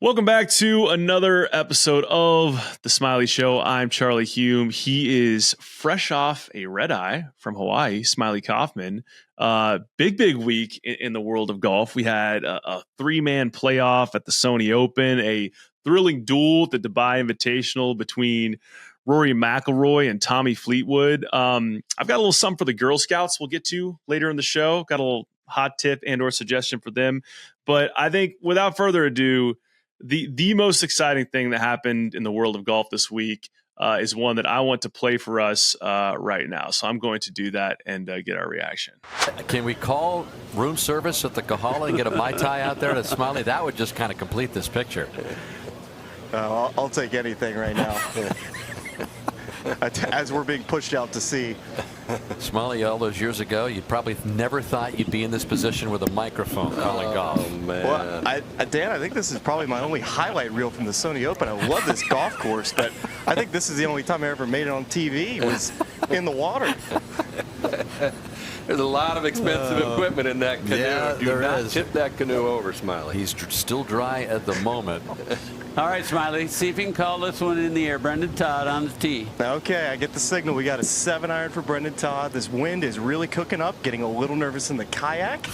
Welcome back to another episode of The Smiley Show. I'm Charlie Hulme. He is fresh off a red eye from Hawaii, Smylie Kaufman. Big week in the world of golf. We had a three-man playoff at the Sony Open, a thrilling duel at the Dubai Invitational between Rory McIlroy and Tommy Fleetwood. I've got a little something for the Girl Scouts we'll get to later in the show. Got a little hot tip and or suggestion for them. But I think without further ado, the most exciting thing that happened in the world of golf this week is one that I want to play for us right now. So I'm going to do that and get our reaction. Can we call room service at the Kahala and get a Mai Tai out there to Smiley? That would just kind of complete this picture. I'll take anything right now. As we're being pushed out to sea. Smiley, all those years ago, you probably never thought you'd be in this position with a microphone calling golf. Oh, man. Well, Dan, I think this is probably my only highlight reel from the Sony Open. I love this golf course, but I think this is the only time I ever made it on TV was in the water. There's a lot of expensive equipment in that canoe. Yeah, Do not tip that canoe over, Smiley. He's still dry at the moment. All right, Smiley, see if you can call this one in the air. Brendan Todd on the tee. Okay, I get the signal. We got a 7-iron for Brendan Todd. This wind is really cooking up, getting a little nervous in the kayak.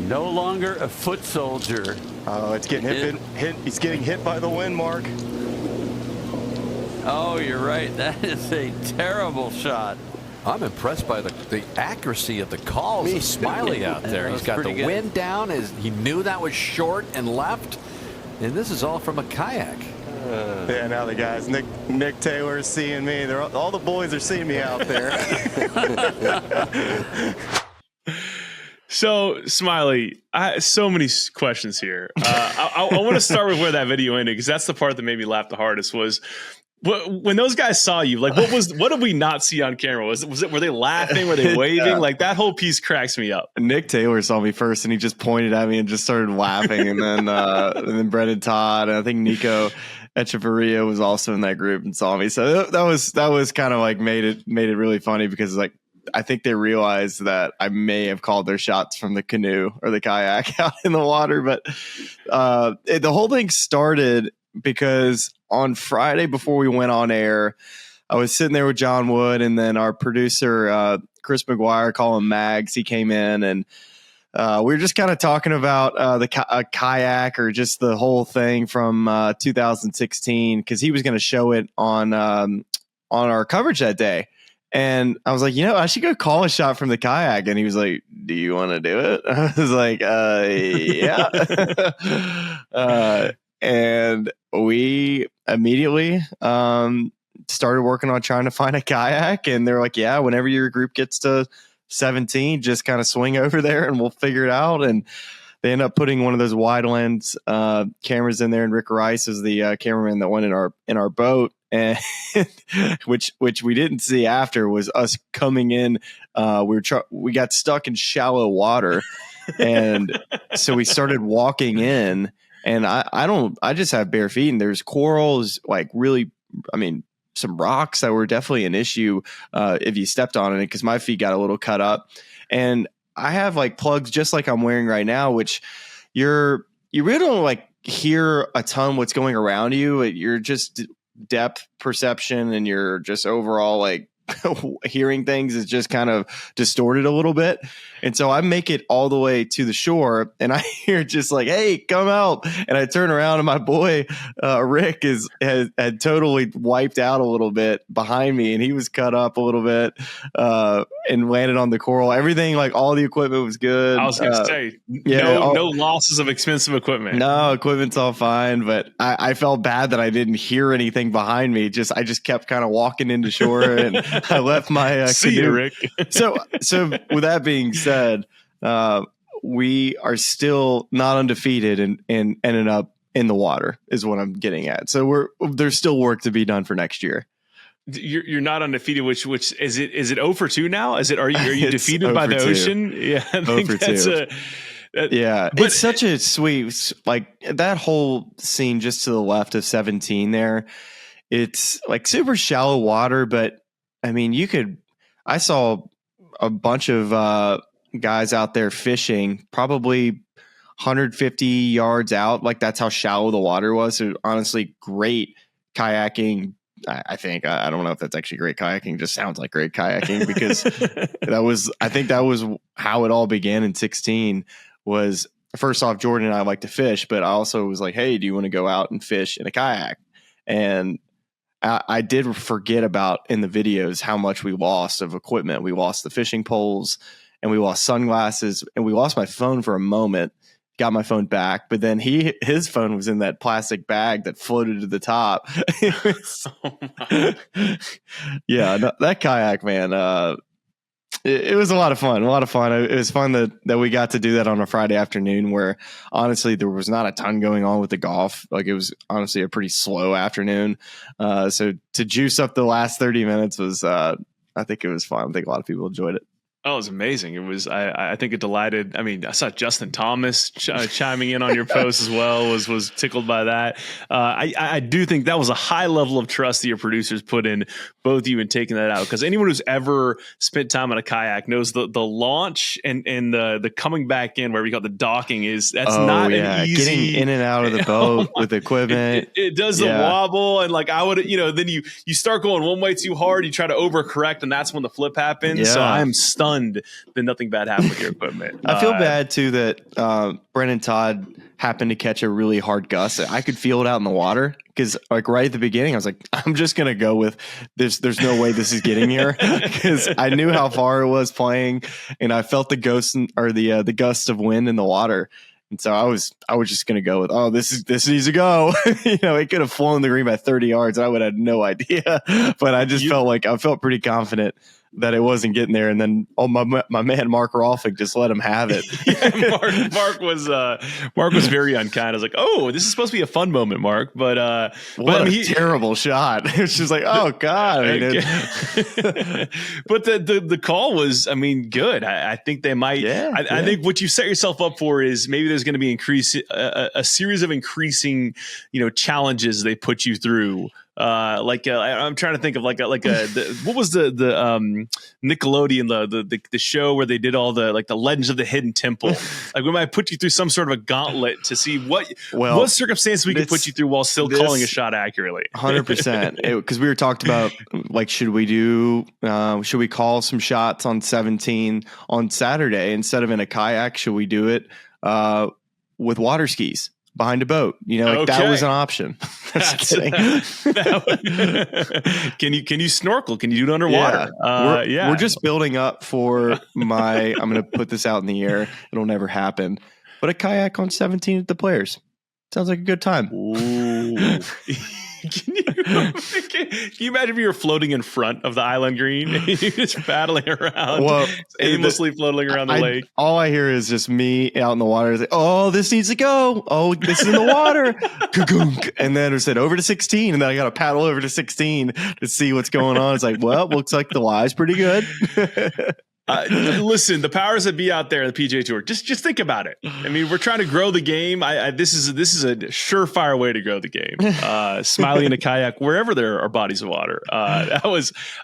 No longer a foot soldier. Oh, it's getting hit. He's getting hit by the wind, Mark. Oh, you're right. That is a terrible shot. I'm impressed by the accuracy of the calls of Smiley out there. He's got the wind down. He knew that was short and left. And this is all from a kayak. Yeah, now the guys, Nick Taylor is seeing me. All the boys are seeing me out there. So, Smiley, so many questions here. I want to start with where that video ended, because that's the part that made me laugh the hardest. Was when those guys saw you, like, what did we not see on camera? Were they laughing? Were they waving? Yeah. Like, that whole piece cracks me up. Nick Taylor saw me first, and he just pointed at me and just started laughing. And then Brendan Todd, and I think Nico Echeverria was also in that group and saw me. So that was kind of like made it really funny, because like I think they realized that I may have called their shots from the canoe or the kayak out in the water. But the whole thing started because on Friday before we went on air, I was sitting there with John Wood, and then our producer, Chris McGuire, call him Mags. He came in, and we were just kind of talking about the kayak, or just the whole thing from 2016, because he was going to show it on our coverage that day. And I was like, I should go call a shot from the kayak. And he was like, do you want to do it? I was like, yeah. And we immediately started working on trying to find a kayak. And they're like, yeah, whenever your group gets to 17, just kind of swing over there and we'll figure it out. And they end up putting one of those wide lens cameras in there. And Rick Rice is the cameraman that went in our boat. And which we didn't see after was us coming in. We got stuck in shallow water, and so we started walking in. And I just have bare feet, and there's corals, like really, some rocks that were definitely an issue if you stepped on it, because my feet got a little cut up. And I have like plugs just like I'm wearing right now, which you really don't like hear a ton what's going around you. You're just depth perception, and you're just overall like hearing things is just kind of distorted a little bit. And so I make it all the way to the shore, and I hear just like, hey, come out. And I turn around, and my boy Rick had totally wiped out a little bit behind me, and he was cut up a little bit and landed on the coral. Everything, like all the equipment was good. I was going to say, no losses of expensive equipment. No, equipment's all fine, but I felt bad that I didn't hear anything behind me. I just kept kind of walking into shore, and I left my See canoe. you, Rick. So with that being said, we are still not undefeated and ended up in the water is what I'm getting at. So there's still work to be done for next year. You're not undefeated. Which is it? Is it 0 for 2 now? Are you defeated by the ocean? Yeah, I think that's 2. It's such a sweet, like that whole scene just to the left of 17 there. It's like super shallow water, but I mean, I saw a bunch of guys out there fishing, probably 150 yards out. Like that's how shallow the water was. So honestly, great kayaking. I think, I don't know if that's actually great kayaking. Just sounds like great kayaking because I think that was how it all began in 16 was first off, Jordan and I like to fish, but I also was like, hey, do you want to go out and fish in a kayak? And I did forget about in the videos how much we lost of equipment. We lost the fishing poles and we lost sunglasses and we lost my phone for a moment. Got my phone back, but then his phone was in that plastic bag that floated to the top. Yeah, no, that kayak, man, it was a lot of fun. It was fun that we got to do that on a Friday afternoon where honestly there was not a ton going on with the golf. Like it was honestly a pretty slow afternoon. So to juice up the last 30 minutes was, I think it was fun. I think a lot of people enjoyed it. Oh, it was amazing. It was, I think it delighted. I mean, I saw Justin Thomas chiming in on your post as well, was tickled by that. I do think that was a high level of trust that your producers put in both you in taking that out. Because anyone who's ever spent time on a kayak knows the launch and the coming back in, where we got the docking not an easy. Getting in and out of the boat with equipment. It does the wobble. And like I would, then you start going one way too hard, you try to overcorrect, and that's when the flip happens. Yeah. So I'm stunned that nothing bad happened with your equipment. I feel bad too that Brennan Todd happened to catch a really hard gust. I could feel it out in the water because like right at the beginning I was like, I'm just gonna go with this. There's no way this is getting here because I knew how far it was playing and I felt the the gust of wind in the water. And so I was just going to go with, this needs to go. It could have flown the green by 30 yards. I would have had no idea, but I just I felt pretty confident that it wasn't getting there. And then my man Mark Rolfing just let him have it. Mark was very unkind. I was like, oh, this is supposed to be a fun moment, Mark. But a terrible shot. It's just like, oh God. But the call was, good. I think they might. I think what you set yourself up for is maybe there's going to be a series of increasing, challenges they put you through. I'm trying to think of what was the Nickelodeon the show where they did all the Legends of the Hidden Temple. Like we might put you through some sort of a gauntlet to see what circumstances we could put you through while still calling a shot accurately. 100%. Because we were talked about should we call some shots on 17 on Saturday instead of in a kayak? Should we do it with water skis behind a boat? That was an option. Just kidding. Can you snorkel? Can you do it underwater? We're just building up for I'm going to put this out in the air. It'll never happen. But a kayak on 17 at the Players. Sounds like a good time. Ooh. Can you imagine if you were floating in front of the island green? You're just paddling around, aimlessly floating around the lake. All I hear is just me out in the water. Like, oh, this needs to go. Oh, this is in the water. And then I said over to 16. And then I got to paddle over to 16 to see what's going on. It's like, well, looks like the lie's pretty good. Listen, the powers that be out there in the PGA Tour, just think about it. We're trying to grow the game. This is a surefire way to grow the game. Smiley in a kayak, wherever there are bodies of water. I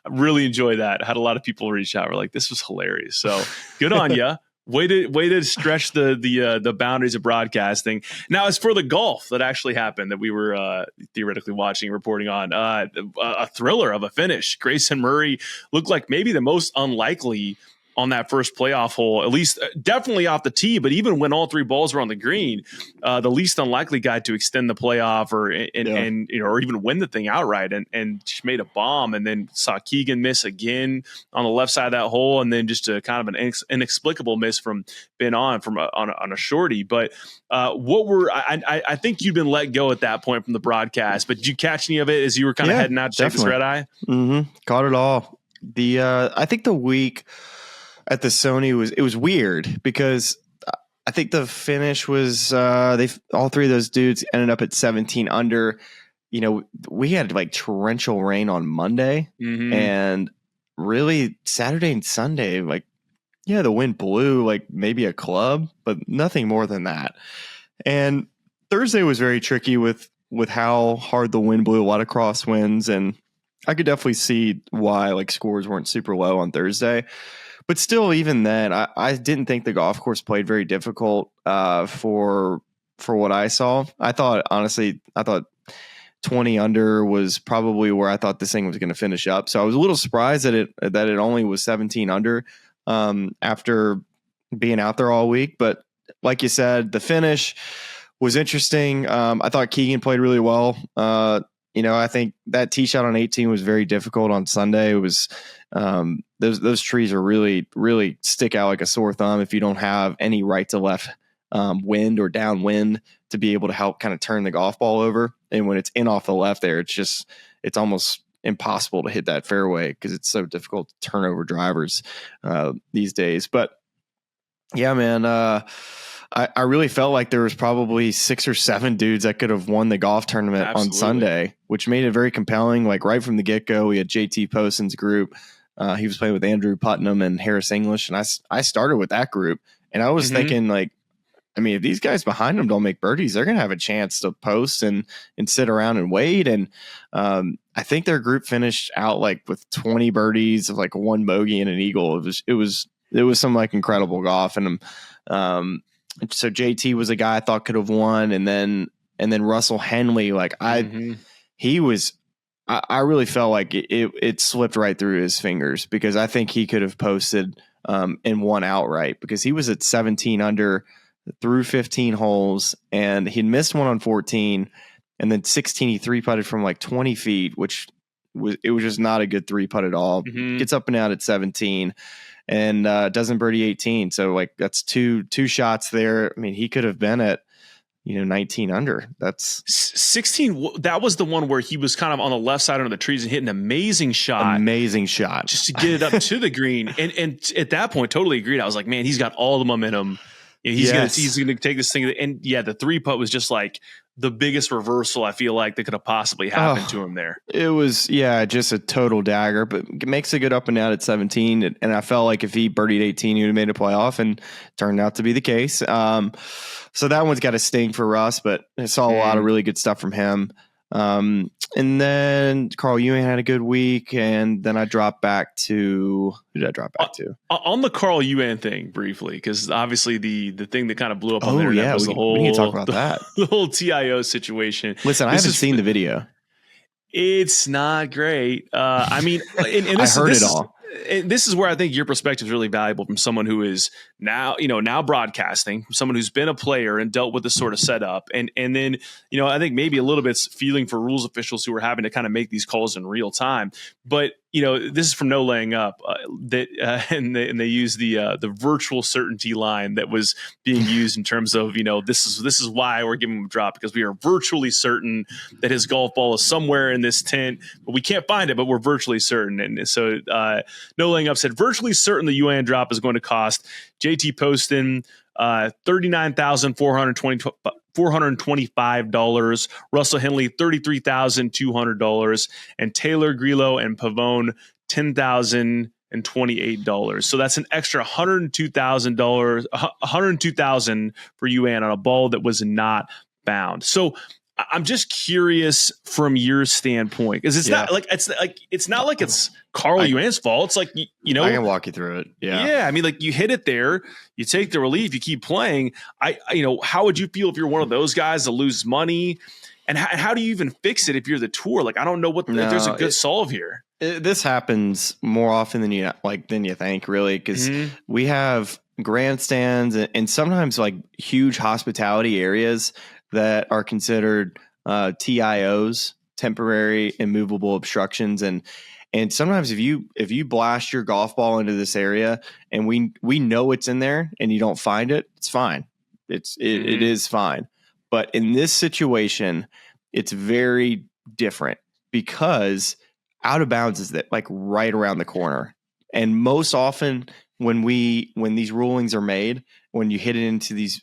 really enjoyed that. I had a lot of people reach out. Were like, this was hilarious. So good on you. Way to stretch the boundaries of broadcasting. Now, as for the golf that actually happened that we were theoretically watching and reporting on, a thriller of a finish. Grayson Murray looked like maybe the most unlikely on that first playoff hole, at least definitely off the tee, but even when all three balls were on the green, the least unlikely guy to extend the playoff or even win the thing outright, and just made a bomb, and then saw Keegan miss again on the left side of that hole, and then just a kind of an inexplicable miss from Ben on a shorty. But I think you'd been let go at that point from the broadcast, but did you catch any of it as you were kind of heading out to take this red eye? Mm-hmm. Caught it all. I think the week at the Sony was weird because I think the finish was all three of those dudes ended up at 17 under. We had torrential rain on Monday, and really Saturday and Sunday, the wind blew maybe a club, but nothing more than that. And Thursday was very tricky with how hard the wind blew, a lot of crosswinds, and I could definitely see why scores weren't super low on Thursday. But still, even then, I didn't think the golf course played very difficult for what I saw. I thought 20 under was probably where I thought this thing was going to finish up. So I was a little surprised that it only was 17 under after being out there all week. But like you said, the finish was interesting. I thought Keegan played really well. I think that tee shot on 18 was very difficult on Sunday. It was those trees are really, really stick out like a sore thumb if you don't have any right to left wind or downwind to be able to help kind of turn the golf ball over. And when it's in off the left there, it's almost impossible to hit that fairway because it's so difficult to turn over drivers these days. But yeah, man, I really felt like there was probably 6 or 7 dudes that could have won the golf tournament on Sunday, which made it very compelling. Like right from the get-go, we had JT Poston's group. He was playing with Andrew Putnam and Harris English, and I started with that group. And I was thinking, like, I mean, if these guys behind them don't make birdies, they're going to have a chance to post and sit around and wait. And I think their group finished out like with 20 birdies of like 1 bogey and an eagle. It was some like incredible golf. And so JT was a guy I thought could have won, and then Russell Henley, like I really felt like it slipped right through his fingers because I think he could have posted and won outright because he was at 17 under through 15 holes, and he'd missed one on 14, and then 16 he 3-putted from like 20 feet, which was just not a good 3-putt at all. Gets up and out at 17. And doesn't birdie 18. So like that's two shots there. I mean, he could have been at 19 under. That's 16. That was the one where he was kind of on the left side under the trees and hit an amazing shot just to get it up to the green. And at that point, totally agreed. I was like, man, he's got all the momentum. He's gonna take this thing. And yeah, the 3-putt was just like the biggest reversal I feel like that could have possibly happened to him there. It was, just a total dagger, but it makes a good up and out at 17. And I felt like if he birdied 18, he would have made a playoff, and turned out to be the case. So that one's got a sting for Russ, but I saw a lot of really good stuff from him. And then Carl Yuan had a good week, and then I dropped back to who did I drop back to? On the Carl Yuan thing briefly, because obviously the thing that kind of blew up on the internet was we can talk about that. The whole TIO situation. Listen, I haven't seen the video. It's not great. I mean, and I heard it all. And this is where I think your perspective is really valuable from someone who is now broadcasting, someone who's been a player and dealt with this sort of setup. And then, I think maybe a little bit feeling for rules officials who are having to kind of make these calls in real time. But, this is from No Laying Up and they use the virtual certainty line that was being used in terms of, this is why we're giving him a drop, because we are virtually certain that his golf ball is somewhere in this tent, but we can't find it, but we're virtually certain. And so No Laying Up said, virtually certain the Yuan drop is going to cost JT Poston $39,425, Russell Henley $33,200, and Taylor Grillo and Pavone $10,028. So that's an extra $102,000 for Yuan on a ball that was not bound. So I'm just curious from your standpoint, because it's not like it's Carl Yuan's fault. It's like, I can walk you through it. Yeah. I mean, like, you hit it there, you take the relief, you keep playing. How would you feel if you're one of those guys that lose money? And how do you even fix it if you're the tour? Like, I don't know if there's a good solve here. This happens more often than you think, really, because we have grandstands and sometimes like huge hospitality areas that are considered TIOs, temporary immovable obstructions, and sometimes if you blast your golf ball into this area and we know it's in there and you don't find it, it's fine. It is fine. But in this situation, it's very different because out of bounds is that like right around the corner. And most often when these rulings are made, when you hit it into these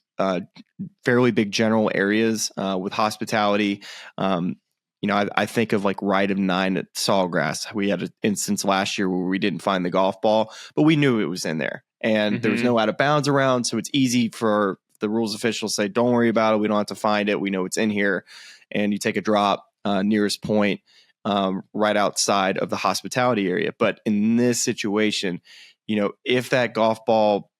fairly big general areas with hospitality, I think of like right of 9 at Sawgrass. We had an instance last year where we didn't find the golf ball, but we knew it was in there, and there was no out of bounds around. So it's easy for the rules officials to say, don't worry about it. We don't have to find it. We know it's in here. And you take a drop nearest point right outside of the hospitality area. But in this situation, if that golf ball,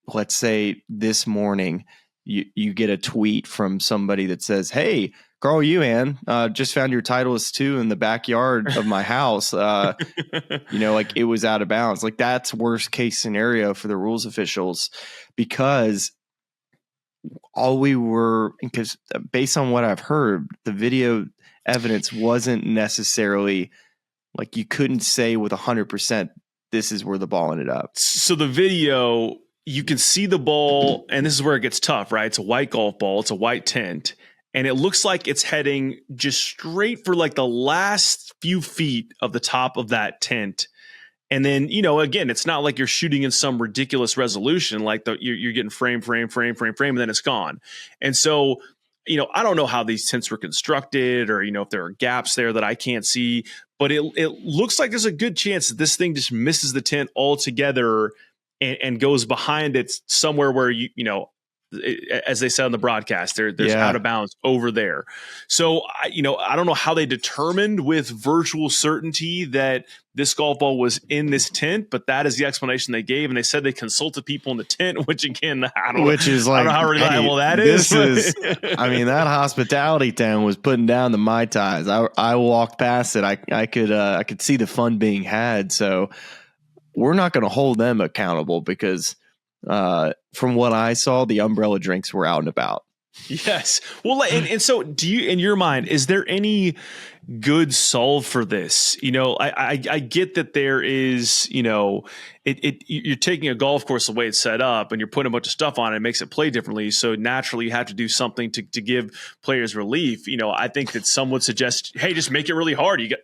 let's say this morning, you get a tweet from somebody that says, "Hey, Carl Yuan, just found your Titleist 2 in the backyard of my house." Like it was out of bounds. Like that's worst case scenario for the rules officials, because because based on what I've heard, the video evidence wasn't necessarily like you couldn't say with 100% this is where the ball ended up. So the video, you can see the ball, and this is where it gets tough, right? It's a white golf ball. It's a white tint. And it looks like it's heading just straight for like the last few feet of the top of that tint. And then, again, it's not like you're shooting in some ridiculous resolution, like you're getting frame, and then it's gone. And so, I don't know how these tints were constructed, or, if there are gaps there that I can't see, but it looks like there's a good chance that this thing just misses the tint altogether and goes behind it somewhere where, as they said on the broadcast, there's out of bounds over there. So, I don't know how they determined with virtual certainty that this golf ball was in this tint, but that is the explanation they gave. And they said they consulted people in the tint, which again, I don't know how reliable that is. That hospitality tent was putting down the Mai Tais. I walked past it. I could see the fun being had. So we're not going to hold them accountable because, from what I saw, the umbrella drinks were out and about. Yes. Well, and so do you, in your mind, is there any good solve for this? I get that there is, you're taking a golf course the way it's set up and you're putting a bunch of stuff on it, it makes it play differently. So naturally you have to do something to give players relief. I think that some would suggest, hey, just make it really hard. You got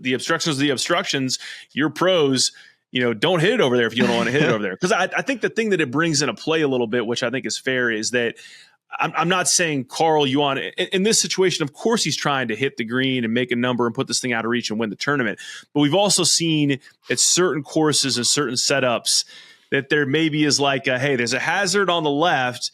the obstructions, you're pros. Don't hit it over there if you don't want to hit it over there. Because I think the thing that it brings into play a little bit, which I think is fair, is that I'm not saying Carl Yuan in this situation, of course, he's trying to hit the green and make a number and put this thing out of reach and win the tournament. But we've also seen at certain courses and certain setups that there maybe is like, hey, there's a hazard on the left,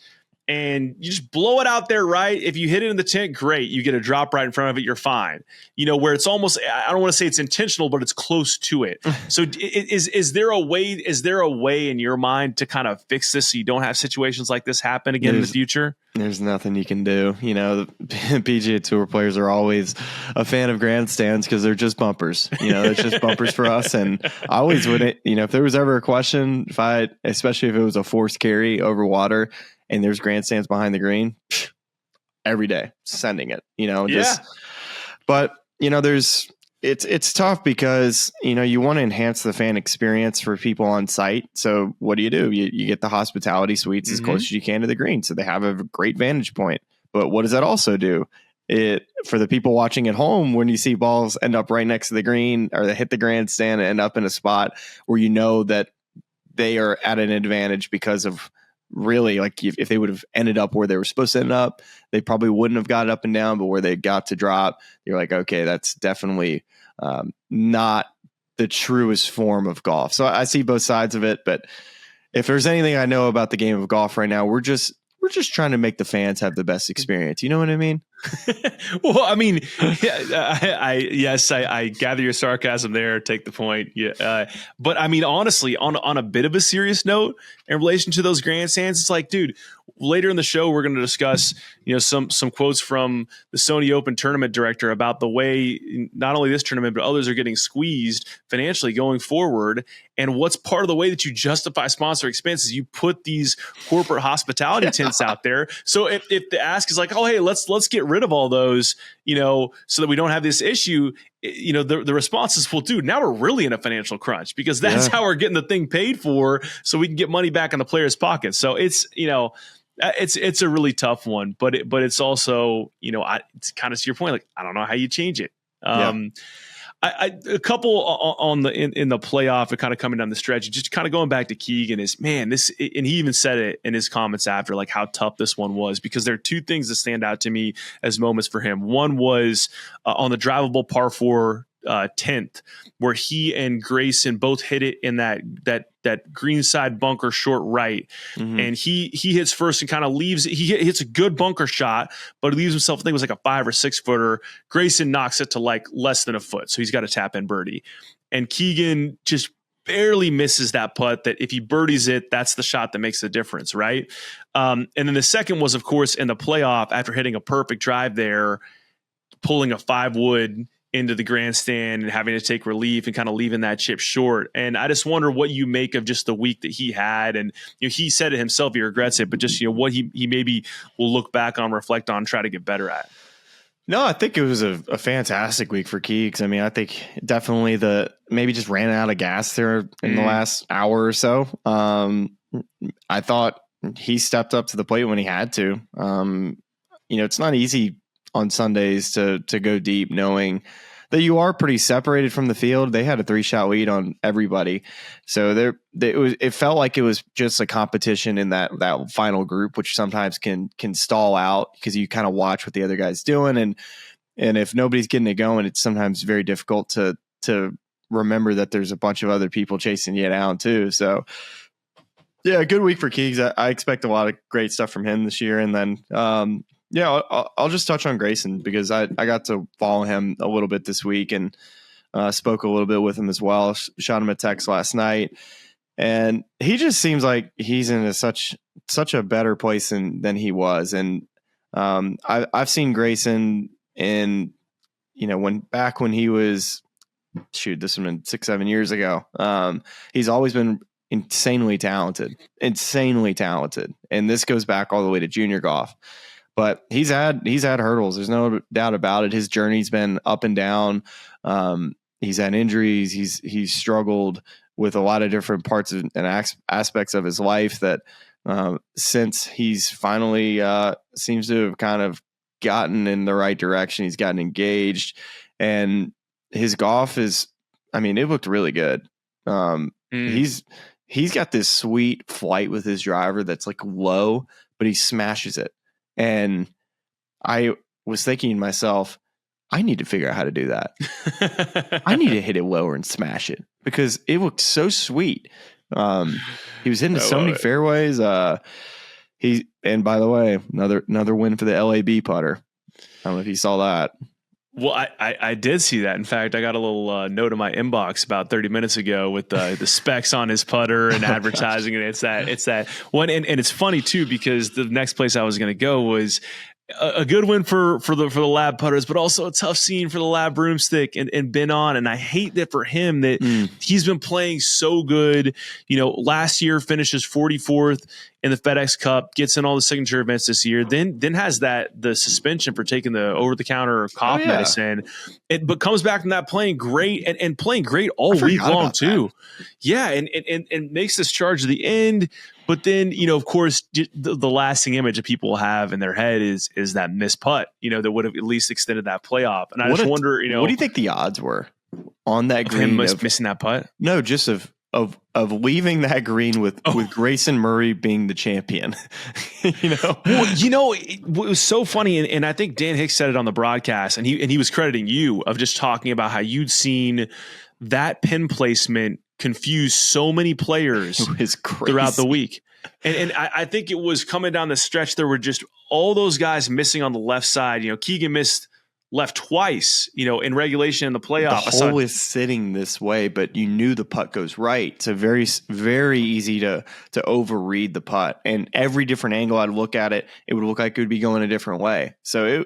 and you just blow it out there, right? If you hit it in the tint, great. You get a drop right in front of it, you're fine. Where it's almost, I don't want to say it's intentional, but it's close to it. So is there a way in your mind to kind of fix this so you don't have situations like this happen again in the future? There's nothing you can do. The PGA Tour players are always a fan of grandstands because they're just bumpers. It's just bumpers for us. And I always would, if there was ever a question, especially if it was a forced carry over water, and there's grandstands behind the green, every day sending it, but it's tough because, you want to enhance the fan experience for people on site. So what do? You get the hospitality suites as close as you can to the green. So they have a great vantage point, but what does that also do? For the people watching at home, when you see balls end up right next to the green or they hit the grandstand and end up in a spot where that they are at an advantage because of, really, like if they would have ended up where they were supposed to end up, they probably wouldn't have got up and down, but where they got to drop, you're like, okay, that's definitely not the truest form of golf. So I see both sides of it, but if there's anything I know about the game of golf right now, we're just trying to make the fans have the best experience. You know what I mean? Well, I mean, I gather your sarcasm there. Take the point. Yeah. But I mean, honestly, on a bit of a serious note in relation to those grandstands, it's like, dude, later in the show, we're going to discuss, some quotes from the Sony Open tournament director about the way not only this tournament, but others are getting squeezed financially going forward. And what's part of the way that you justify sponsor expenses, you put these corporate hospitality tents out there. So if the ask is like, oh, hey, let's get rid of all those, so that we don't have this issue, the response is, well, dude, now we're really in a financial crunch because that's how we're getting the thing paid for so we can get money back in the player's pocket. So it's, it's a really tough one, but it's also, it's kind of to your point, like, I don't know how you change it. A couple in the playoff and kind of coming down the stretch, just kind of going back to Keegan is, man, this, and he even said it in his comments after, like how tough this one was, because there are two things that stand out to me as moments for him. One was on the drivable par 4 10th, where he and Grayson both hit it in that green side bunker short right. Mm-hmm. And he hits first and kind of leaves it. He hits a good bunker shot, but he leaves himself, I think it was like a 5 or 6 footer. Grayson knocks it to like less than a foot. So he's got a tap in birdie. And Keegan just barely misses that putt that if he birdies it, that's the shot that makes the difference, right? And then the second was, of course, in the playoff after hitting a perfect drive there, pulling a 5-wood into the grandstand and having to take relief and kind of leaving that chip short. And I just wonder what you make of just the week that he had. And he said it himself, he regrets it, but just what he maybe will look back on, reflect on, try to get better at. No, I think it was a fantastic week for Keegs. I mean, I think definitely maybe just ran out of gas there in the last hour or so. I thought he stepped up to the plate when he had to. It's not easy on Sundays to go deep, knowing that you are pretty separated from the field. They had a 3-shot lead on everybody, so it felt like it was just a competition in that final group, which sometimes can stall out because you kind of watch what the other guy's doing, and if nobody's getting it going, it's sometimes very difficult to remember that there's a bunch of other people chasing you down too. So yeah, good week for Keegs. I expect a lot of great stuff from him this year, and then I'll just touch on Grayson because I got to follow him a little bit this week and spoke a little bit with him as well. Shot him a text last night, and he just seems like he's in such a better place than he was. And I've seen Grayson in when he was this would have been 6-7 years ago. He's always been insanely talented, and this goes back all the way to junior golf. But he's had hurdles. There's no doubt about it. His journey's been up and down. He's had injuries. He's struggled with a lot of different parts and aspects of his life that since he's finally seems to have kind of gotten in the right direction. He's gotten engaged, and his golf it looked really good. He's got this sweet flight with his driver that's like low, but he smashes it. And I was thinking to myself, I need to figure out how to do that. I need to hit it lower and smash it because it looked so sweet. He was hitting so many fairways. And by the way, another win for the LAB putter. I don't know if you saw that. Well, I did see that. In fact, I got a little note in my inbox about 30 minutes ago with the specs on his putter and advertising, and it's that one. And it's funny too because the next place I was going to go was a good win for the lab putters, but also a tough scene for the lab broomstick and Ben on. And I hate that for him that he's been playing so good. Last year finishes 44th in the FedEx Cup, gets in all the signature events this year, then has the suspension for taking the over-the-counter cough medicine, but comes back from that playing great and playing great all week long too. That. Yeah, and makes this charge at the end. But then, of course, the lasting image that people have in their head is that missed putt, that would have at least extended that playoff. And I just wonder, what do you think the odds were on that green? Him missing that putt? No, just of leaving that green with Grayson Murray being the champion. Well, it was so funny, and I think Dan Hicks said it on the broadcast, and he was crediting you of just talking about how you'd seen that pin placement confuse so many players throughout the week. And I think it was coming down the stretch. There were just all those guys missing on the left side. Keegan missed left twice, in regulation in the playoff. The hole is sitting this way, but you knew the putt goes right. So very, very easy to overread the putt. And every different angle I'd look at it, it would look like it would be going a different way. So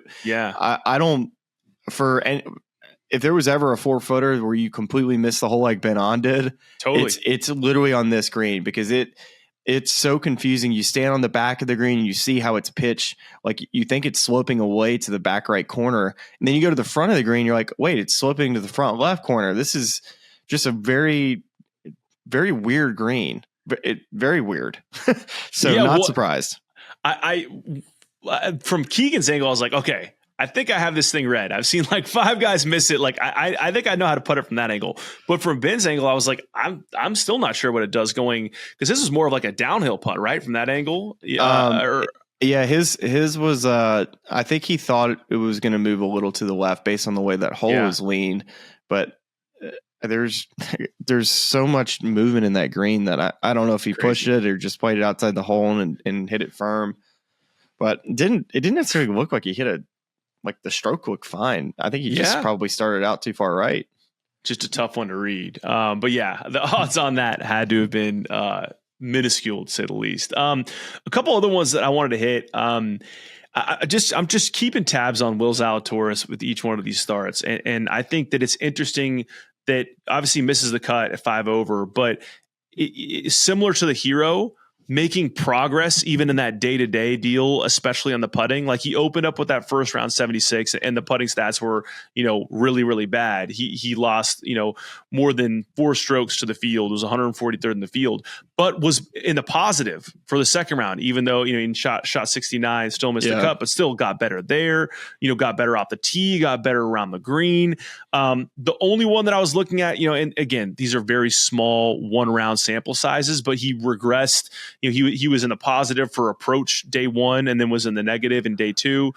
if there was ever a 4-footer where you completely missed the hole like Ben On did, totally, it's literally on this green because it's so confusing. You stand on the back of the green and you see how it's pitched. Like you think it's sloping away to the back right corner. And then you go to the front of the green. You're like, wait, it's sloping to the front left corner. This is just a very, very weird green. Very weird. So surprised. I from Keegan's angle, I was like, okay, I think I have this thing read. I've seen like 5 guys miss it. Like I think I know how to putt it from that angle. But from Ben's angle, I was like, I'm still not sure what it does going, because this is more of like a downhill putt, right? From that angle. Yeah, his was I think he thought it was going to move a little to the left based on the way that hole is leaned. But there's so much movement in that green that I don't know if he pushed it or just played it outside the hole and hit it firm. But it didn't necessarily look like he hit the stroke looked fine. I think he just probably started out too far right. just a tough one to read. But yeah, the odds on that had to have been minuscule, to say the least. A couple other ones that I wanted to hit. I'm just keeping tabs on Will Zalatoris with each one of these starts, and I think that it's interesting that obviously misses the cut at 5 over, but it's similar to the Hero, making progress even in that day-to-day deal, especially on the putting. Like, he opened up with that first round 76 and the putting stats were, really, really bad. He lost, more than 4 strokes to the field. It was 143rd in the field, but was in the positive for the second round, even though, he shot 69, still missed the cut, but still got better there, got better off the tee, got better around the green. The only one that I was looking at, and again, these are very small 1-round sample sizes, but he regressed. He was in the positive for approach day 1 and then was in the negative in day 2.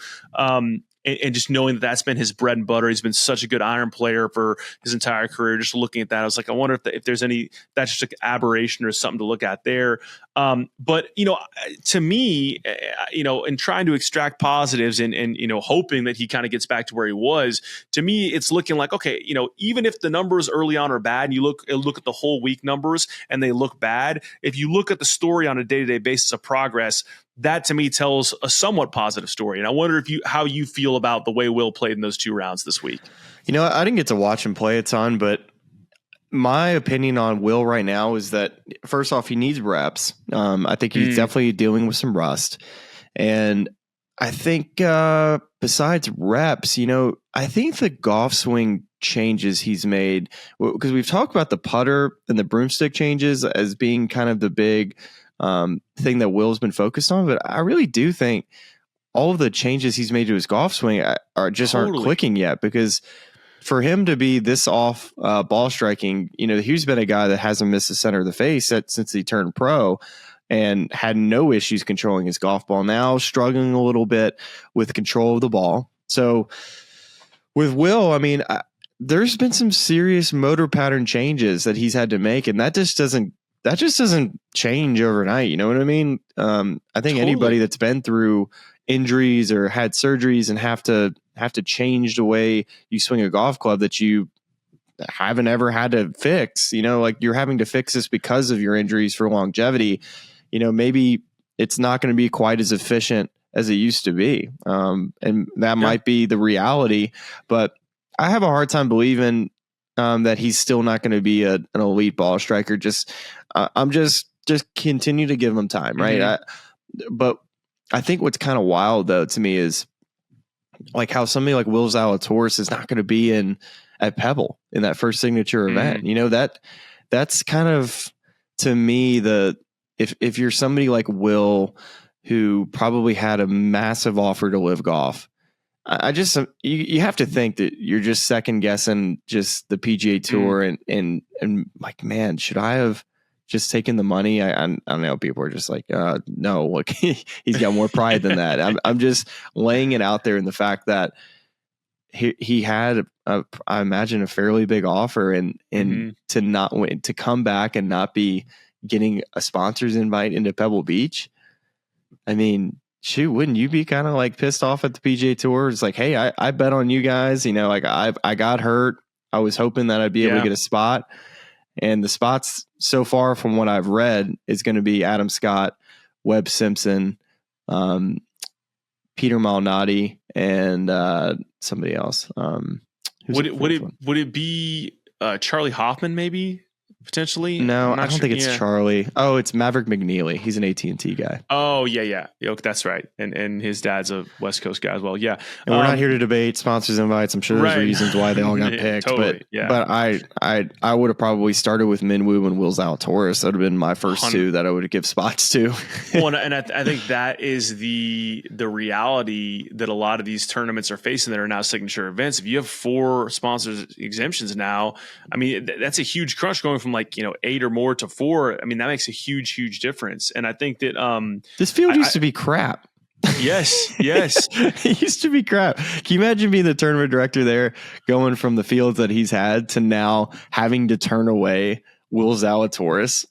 And just knowing that that's been his bread and butter. He's been such a good iron player for his entire career. Just looking at that, I was like, I wonder if there's that's just an aberration or something to look at there. But, to me, in trying to extract positives and hoping that he kind of gets back to where he was, to me, it's looking like, okay, even if the numbers early on are bad and you look at the whole week numbers and they look bad, if you look at the story on a day-to-day basis of progress, that to me tells a somewhat positive story. And I wonder how you feel about the way Will played in those 2 rounds this week. I didn't get to watch him play a ton, but my opinion on Will right now is that, first off, he needs reps. I think he's definitely dealing with some rust. And I think besides reps, I think the golf swing changes he's made, because we've talked about the putter and the broomstick changes as being kind of the big thing that Will's been focused on. But I really do think all of the changes he's made to his golf swing aren't clicking yet, because for him to be this off ball striking, he's been a guy that hasn't missed the center of the face since he turned pro and had no issues controlling his golf ball. Now struggling a little bit with control of the ball. So with Will, there's been some serious motor pattern changes that he's had to make, and that just doesn't change overnight. You know what I mean? I think anybody that's been through injuries or had surgeries and have to change the way you swing a golf club that you haven't ever had to fix, like you're having to fix this because of your injuries for longevity, maybe it's not going to be quite as efficient as it used to be. And that might be the reality, but I have a hard time believing that he's still not going to be an elite ball striker. I'm just continue to give him time. Right. But I think what's kind of wild though, to me, is like how somebody like Will Zalatoris is not going to be at Pebble in that first signature event. That's kind of, to me, if you're somebody like Will, who probably had a massive offer to LIV Golf, you have to think that you're just second guessing just the PGA Tour and like, man, should I have just taken the money? I don't know. People are just like, no, look, he's got more pride than that. I'm just laying it out there in the fact that he had, I imagine, a fairly big offer, and to come back and not be getting a sponsor's invite into Pebble Beach. I mean, shoot, wouldn't you be kind of like pissed off at the PGA Tour? It's like, hey, I bet on you guys. Like I got hurt. I was hoping that I'd be able to get a spot. And the spots so far, from what I've read, is going to be Adam Scott, Webb Simpson, Peter Malnati, and somebody else. Would it be Charlie Hoffman maybe? Potentially? No, I don't think it's Charlie. Oh, it's Maverick McNeely. He's an AT&T guy. Oh, yeah. That's right. And his dad's a West Coast guy as well. Yeah. And we're not here to debate sponsors invites. I'm sure there's reasons why they all got picked. Totally, but I would have probably started with Minwoo and Will Zalatoris. That would have been my first 2 that I would give spots to. Well, and I think that is the reality that a lot of these tournaments are facing that are now signature events. If you have 4 sponsors exemptions now, that's a huge crunch going from 8 or more to 4. That makes a huge difference. And I think that this field used to be crap. Yes. It used to be crap. Can you imagine being the tournament director there, going from the fields that he's had to now having to turn away Will Zalatoris?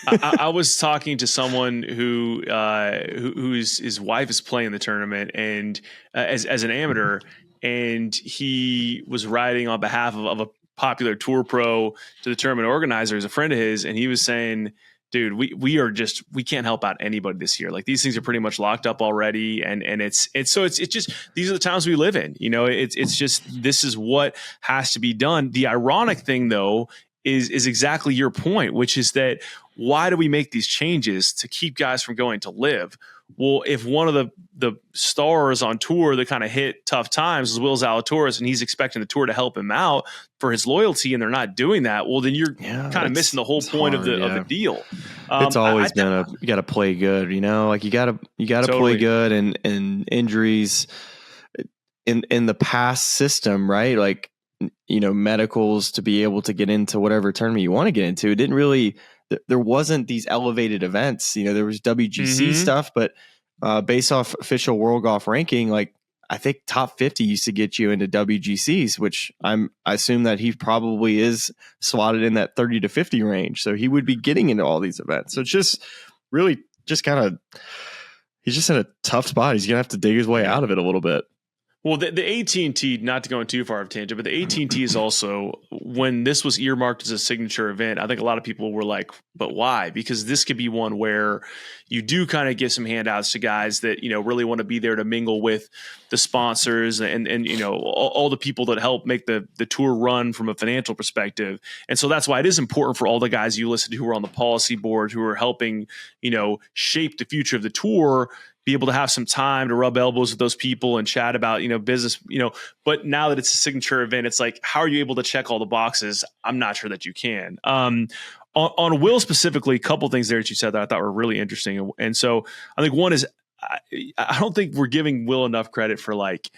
I was talking to someone whose his wife is playing the tournament, and as an amateur, and he was riding on behalf of a popular tour pro to the tournament organizer is a friend of his, and he was saying, dude, we can't help out anybody this year. Like, these things are pretty much locked up already. And it's just, these are the times we live in, it's just, this is what has to be done. The ironic thing though, is exactly your point, which is that why do we make these changes to keep guys from going to LIV? Well, if one of the stars on tour that kind of hit tough times is Will Zalatoris, and he's expecting the tour to help him out for his loyalty, and they're not doing that, well, then you're kind of missing the whole point hard, of the deal. It's always been you got to play good, like you got to totally play good, and injuries in the past system, right? Like, medicals to be able to get into whatever tournament you want to get into. It didn't really. There wasn't these elevated events. There was WGC stuff, but based off official World Golf ranking, like, I think top 50 used to get you into WGCs, which I assume that he probably is slotted in that 30 to 50 range. So he would be getting into all these events. So it's just really just kind of, he's just in a tough spot. He's going to have to dig his way out of it a little bit. Well, the AT&T, not to go in too far of a tangent, but the AT&T is also, when this was earmarked as a signature event, I think a lot of people were like, but why? Because this could be one where you do kind of give some handouts to guys that, really want to be there to mingle with the sponsors and all the people that help make the tour run from a financial perspective. And so that's why it is important for all the guys you listen to who are on the policy board, who are helping, shape the future of the tour, be able to have some time to rub elbows with those people and chat about, business, but now that it's a signature event, it's like, how are you able to check all the boxes? I'm not sure that you can. On Will specifically, a couple things there that you said that I thought were really interesting. And so I think one is, I don't think we're giving Will enough credit for like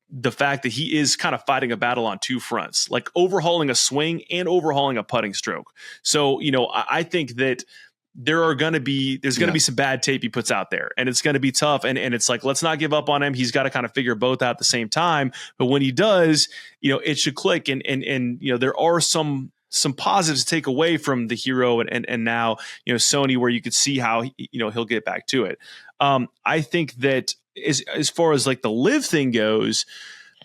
the fact that he is kind of fighting a battle on two fronts, like overhauling a swing and overhauling a putting stroke. So, I think that there's going to be some bad tape he puts out there, and it's going to be tough. And it's like, let's not give up on him. He's got to kind of figure both out at the same time. But when he does, it should click. And there are some positives to take away from the hero and now, Sony, where you could see how, he'll get back to it. I think that as far as like the LIV thing goes,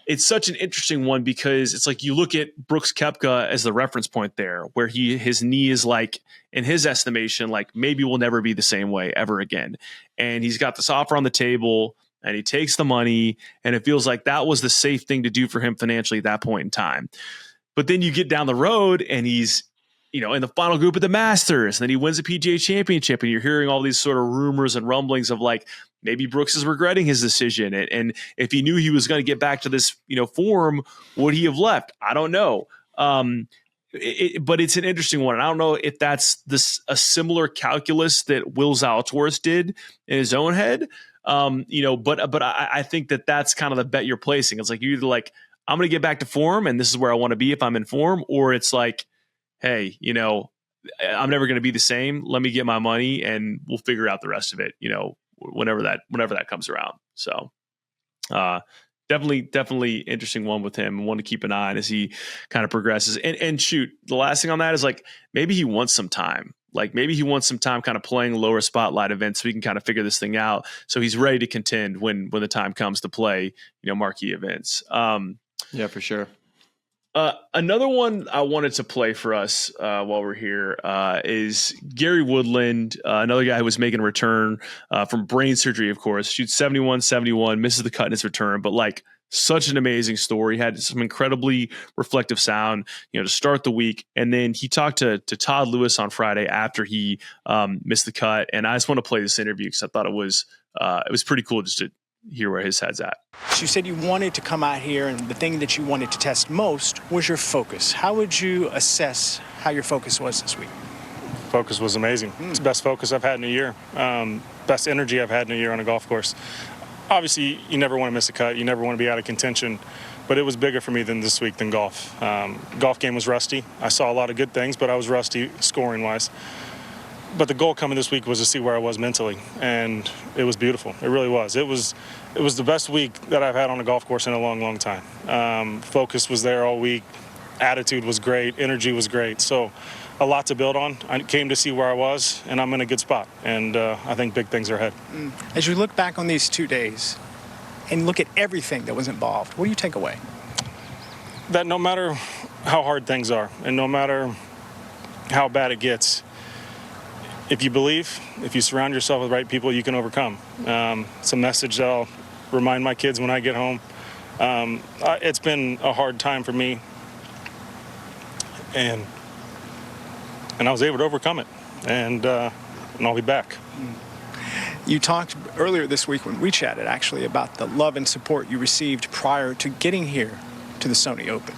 it's such an interesting one because it's like you look at Brooks Koepka as the reference point there, where his knee is like, in his estimation, like maybe will never be the same way ever again. And he's got this offer on the table and he takes the money, and it feels like that was the safe thing to do for him financially at that point in time. But then you get down the road and he's, in the final group of the Masters, and then he wins a PGA Championship, and you're hearing all these sort of rumors and rumblings of like, maybe Brooks is regretting his decision. And if he knew he was going to get back to this, form, would he have left? I don't know. But it's an interesting one. And I don't know if that's a similar calculus that Will Zalatoris did in his own head. But I think that's kind of the bet you're placing. It's like, you're either like, I'm going to get back to form, and this is where I want to be if I'm in form, or it's like, hey, I'm never going to be the same. Let me get my money and we'll figure out the rest of it, whenever that comes around. So, definitely interesting one with him, and one to keep an eye on as he kind of progresses. And shoot, the last thing on that is like, maybe he wants some time. Like maybe he wants some time kind of playing lower spotlight events so he can kind of figure this thing out. So he's ready to contend when the time comes to play, marquee events. Yeah, for sure. Another one I wanted to play for us while we're here is Gary Woodland, another guy who was making a return from brain surgery, of course. Shoots 71, misses the cut in his return, but like such an amazing story. He had some incredibly reflective sound, to start the week. And then he talked to Todd Lewis on Friday after he missed the cut. And I just want to play this interview because I thought it was pretty cool just to hear where his head's at. So you said you wanted to come out here, and the thing that you wanted to test most was your focus. How would you assess how your focus was this week? Focus was amazing. It's the best focus I've had in a year. Best energy I've had in a year on a golf course. Obviously, you never want to miss a cut. You never want to be out of contention. But it was bigger for me this week than golf. Golf game was rusty. I saw a lot of good things, but I was rusty scoring-wise. But the goal coming this week was to see where I was mentally, and it was beautiful. It really was. It was the best week that I've had on a golf course in a long, long time. Focus was there all week. Attitude was great. Energy was great. So a lot to build on. I came to see where I was, and I'm in a good spot. And I think big things are ahead. As you look back on these 2 days and look at everything that was involved, what do you take away? That no matter how hard things are. And no matter how bad it gets, if you believe, if you surround yourself with the right people, you can overcome. It's a message that I'll remind my kids when I get home. It's been a hard time for me, and I was able to overcome it, and I'll be back. You talked earlier this week when we chatted, actually, about the love and support you received prior to getting here to the Sony Open.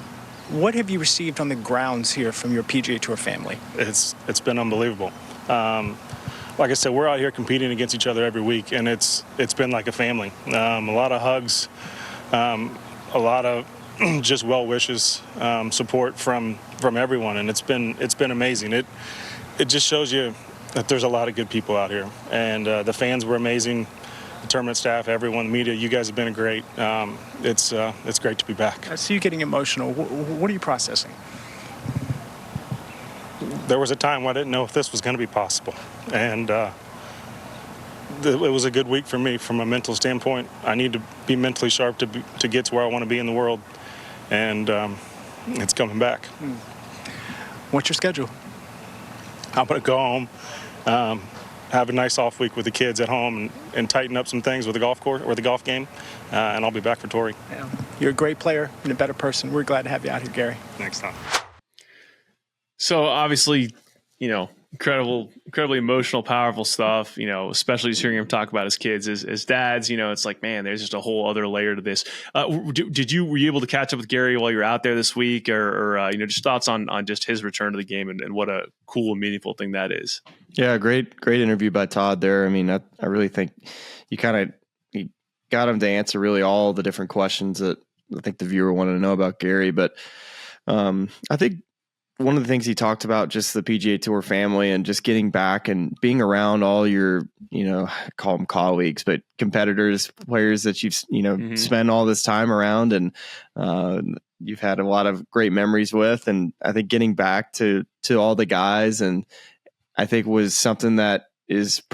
What have you received on the grounds here from your PGA Tour family? It's been unbelievable. Like I said, we're out here competing against each other every week, and it's been like a family. A lot of hugs, a lot of just well wishes, support from everyone, and it's been amazing. It just shows you that there's a lot of good people out here, and the fans were amazing, the tournament staff, everyone, the media. You guys have been great. It's great to be back. I see you getting emotional. What are you processing? There was a time when I didn't know if this was going to be possible, and it was a good week for me from a mental standpoint. I need to be mentally sharp to get to where I want to be in the world, and it's coming back. What's your schedule? I'm going to go home, have a nice off week with the kids at home, and tighten up some things with the golf course or the golf game, and I'll be back for Torrey. Yeah. You're a great player and a better person. We're glad to have you out here, Gary. Next time. So obviously, incredibly emotional, powerful stuff, especially just hearing him talk about his kids as dads, it's like, man, there's just a whole other layer to this. Were you able to catch up with Gary while you were out there this week or just thoughts on just his return to the game and what a cool and meaningful thing that is? Yeah. Great interview by Todd there. I mean, I really think you got him to answer really all the different questions that I think the viewer wanted to know about Gary. But I think one of the things he talked about, just the PGA Tour family and just getting back and being around all your, call them colleagues, but competitors, players that you've, spent all this time around and you've had a lot of great memories with. And I think getting back to all the guys, and I think was something that was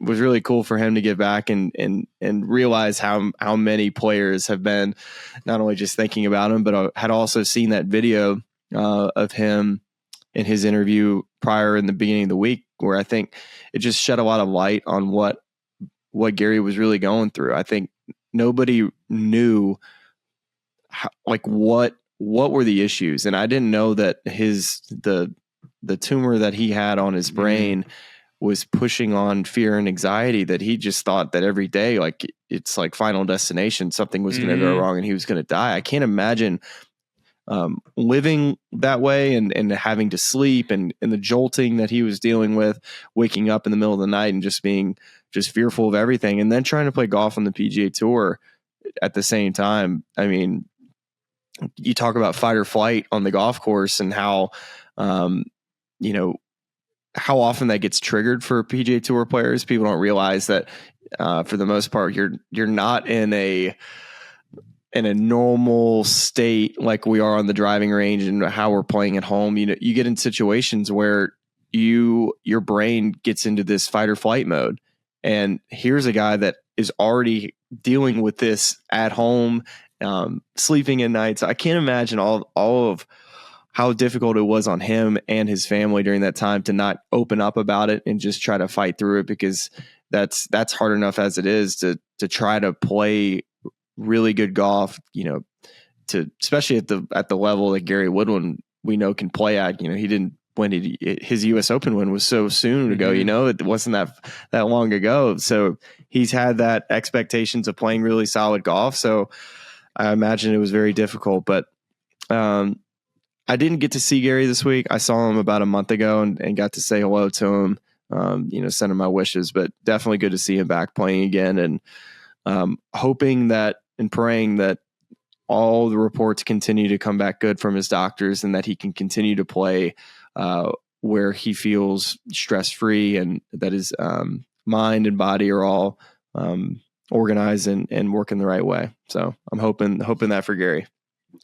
really cool for him to get back and realize how many players have been not only just thinking about him, but had also seen that video of him in his interview prior in the beginning of the week, where I think it just shed a lot of light on what Gary was really going through. I think nobody knew what were the issues. And I didn't know that the tumor that he had on his brain was pushing on fear and anxiety, that he just thought that every day, like it's like Final Destination, something was going to go wrong and he was going to die. I can't imagine living that way and having to sleep and the jolting that he was dealing with, waking up in the middle of the night and just being fearful of everything. And then trying to play golf on the PGA Tour at the same time. I mean, you talk about fight or flight on the golf course and how, how often that gets triggered for PGA Tour players. People don't realize that for the most part, you're not in a normal state like we are on the driving range and how we're playing at home. You get in situations where your brain gets into this fight or flight mode. And here's a guy that is already dealing with this at home, sleeping at night. So I can't imagine all of how difficult it was on him and his family during that time to not open up about it and just try to fight through it, because that's hard enough as it is to try to play really good golf, especially at the level that Gary Woodland we know can play at. He didn't win his U.S. Open win was so soon ago. It wasn't that long ago. So he's had that expectations of playing really solid golf. So I imagine it was very difficult. But I didn't get to see Gary this week. I saw him about a month ago and got to say hello to him. Send him my wishes. But definitely good to see him back playing again, and hoping that and praying that all the reports continue to come back good from his doctors and that he can continue to play where he feels stress-free and that his mind and body are all organized and working the right way. So I'm hoping that for Gary.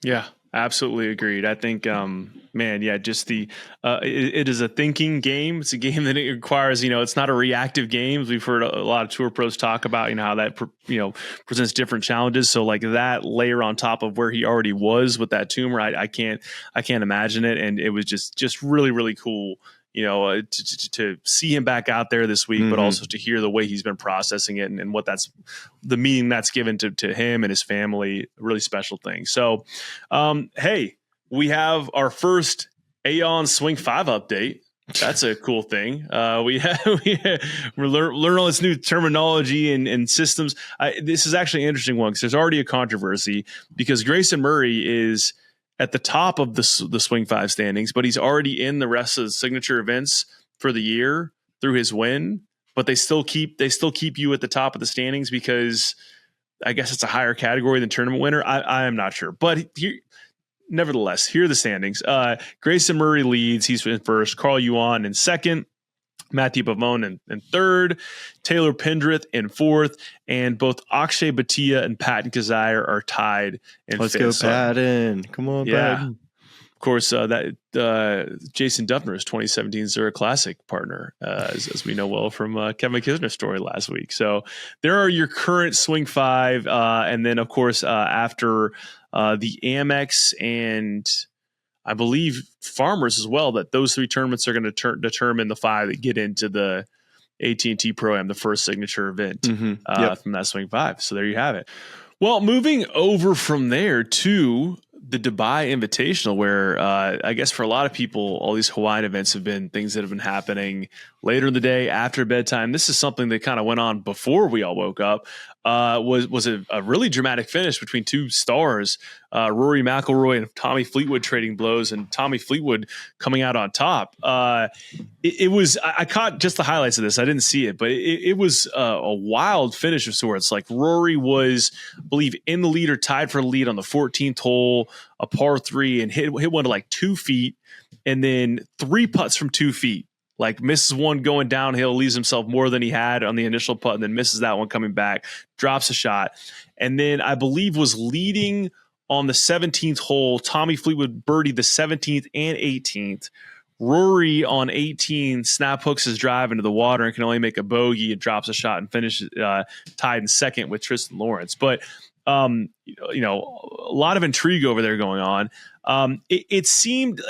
Yeah, Absolutely agreed. I think, man, yeah, just it is a thinking game. It's a game that it requires, it's not a reactive game. We've heard a lot of tour pros talk about, how that, presents different challenges. So like that layer on top of where he already was with that tumor, I can't imagine it. And it was just really, really cool, to see him back out there this week, but also to hear the way he's been processing it and what that's the meaning that's given to him and his family. A really special thing. So, hey, we have our first Aon Swing 5 update. That's a cool thing. We're learning all this new terminology and systems. This is actually an interesting one because there's already a controversy because Grayson Murray is at the top of the Swing 5 standings, but he's already in the rest of the signature events for the year through his win. But they still keep you at the top of the standings because I guess it's a higher category than tournament winner. I am not sure, but nevertheless, here are the standings. Grayson Murray leads; he's in first. Carl Yuan in second. Matthew Pavone in third, Taylor Pendrith in fourth, and both Akshay Bhatia and Patton Kizzire are tied in Let's fifth. Let's go, Patton. Come on, Patton. Of course, that Jason Duffner is 2017 Zurich Classic partner, as we know well from Kevin Kisner's story last week. So there are your current Swing 5, and then, of course, after the Amex and I believe Farmers as well, that those 3 tournaments are going to determine the 5 that get into the AT&T Pro-Am, the first signature event from that Swing 5. So there you have it. Well, moving over from there to the Dubai Invitational, where I guess for a lot of people, all these Hawaiian events have been things that have been happening later in the day, after bedtime. This is something that kind of went on before we all woke up. Was a really dramatic finish between 2 stars, Rory McIlroy and Tommy Fleetwood trading blows, and Tommy Fleetwood coming out on top. It was I caught just the highlights of this. I didn't see it, but it was a wild finish of sorts. Like Rory was, I believe, in the lead or tied for the lead on the 14th hole, a par 3, and hit one to like 2 feet, and then 3 putts from 2 feet. Like misses one going downhill, leaves himself more than he had on the initial putt, and then misses that one coming back, drops a shot. And then I believe was leading on the 17th hole. Tommy Fleetwood birdied the 17th and 18th. Rory on 18 snap hooks his drive into the water and can only make a bogey and drops a shot and finishes tied in second with Tristan Lawrence. But a lot of intrigue over there going on. It seemed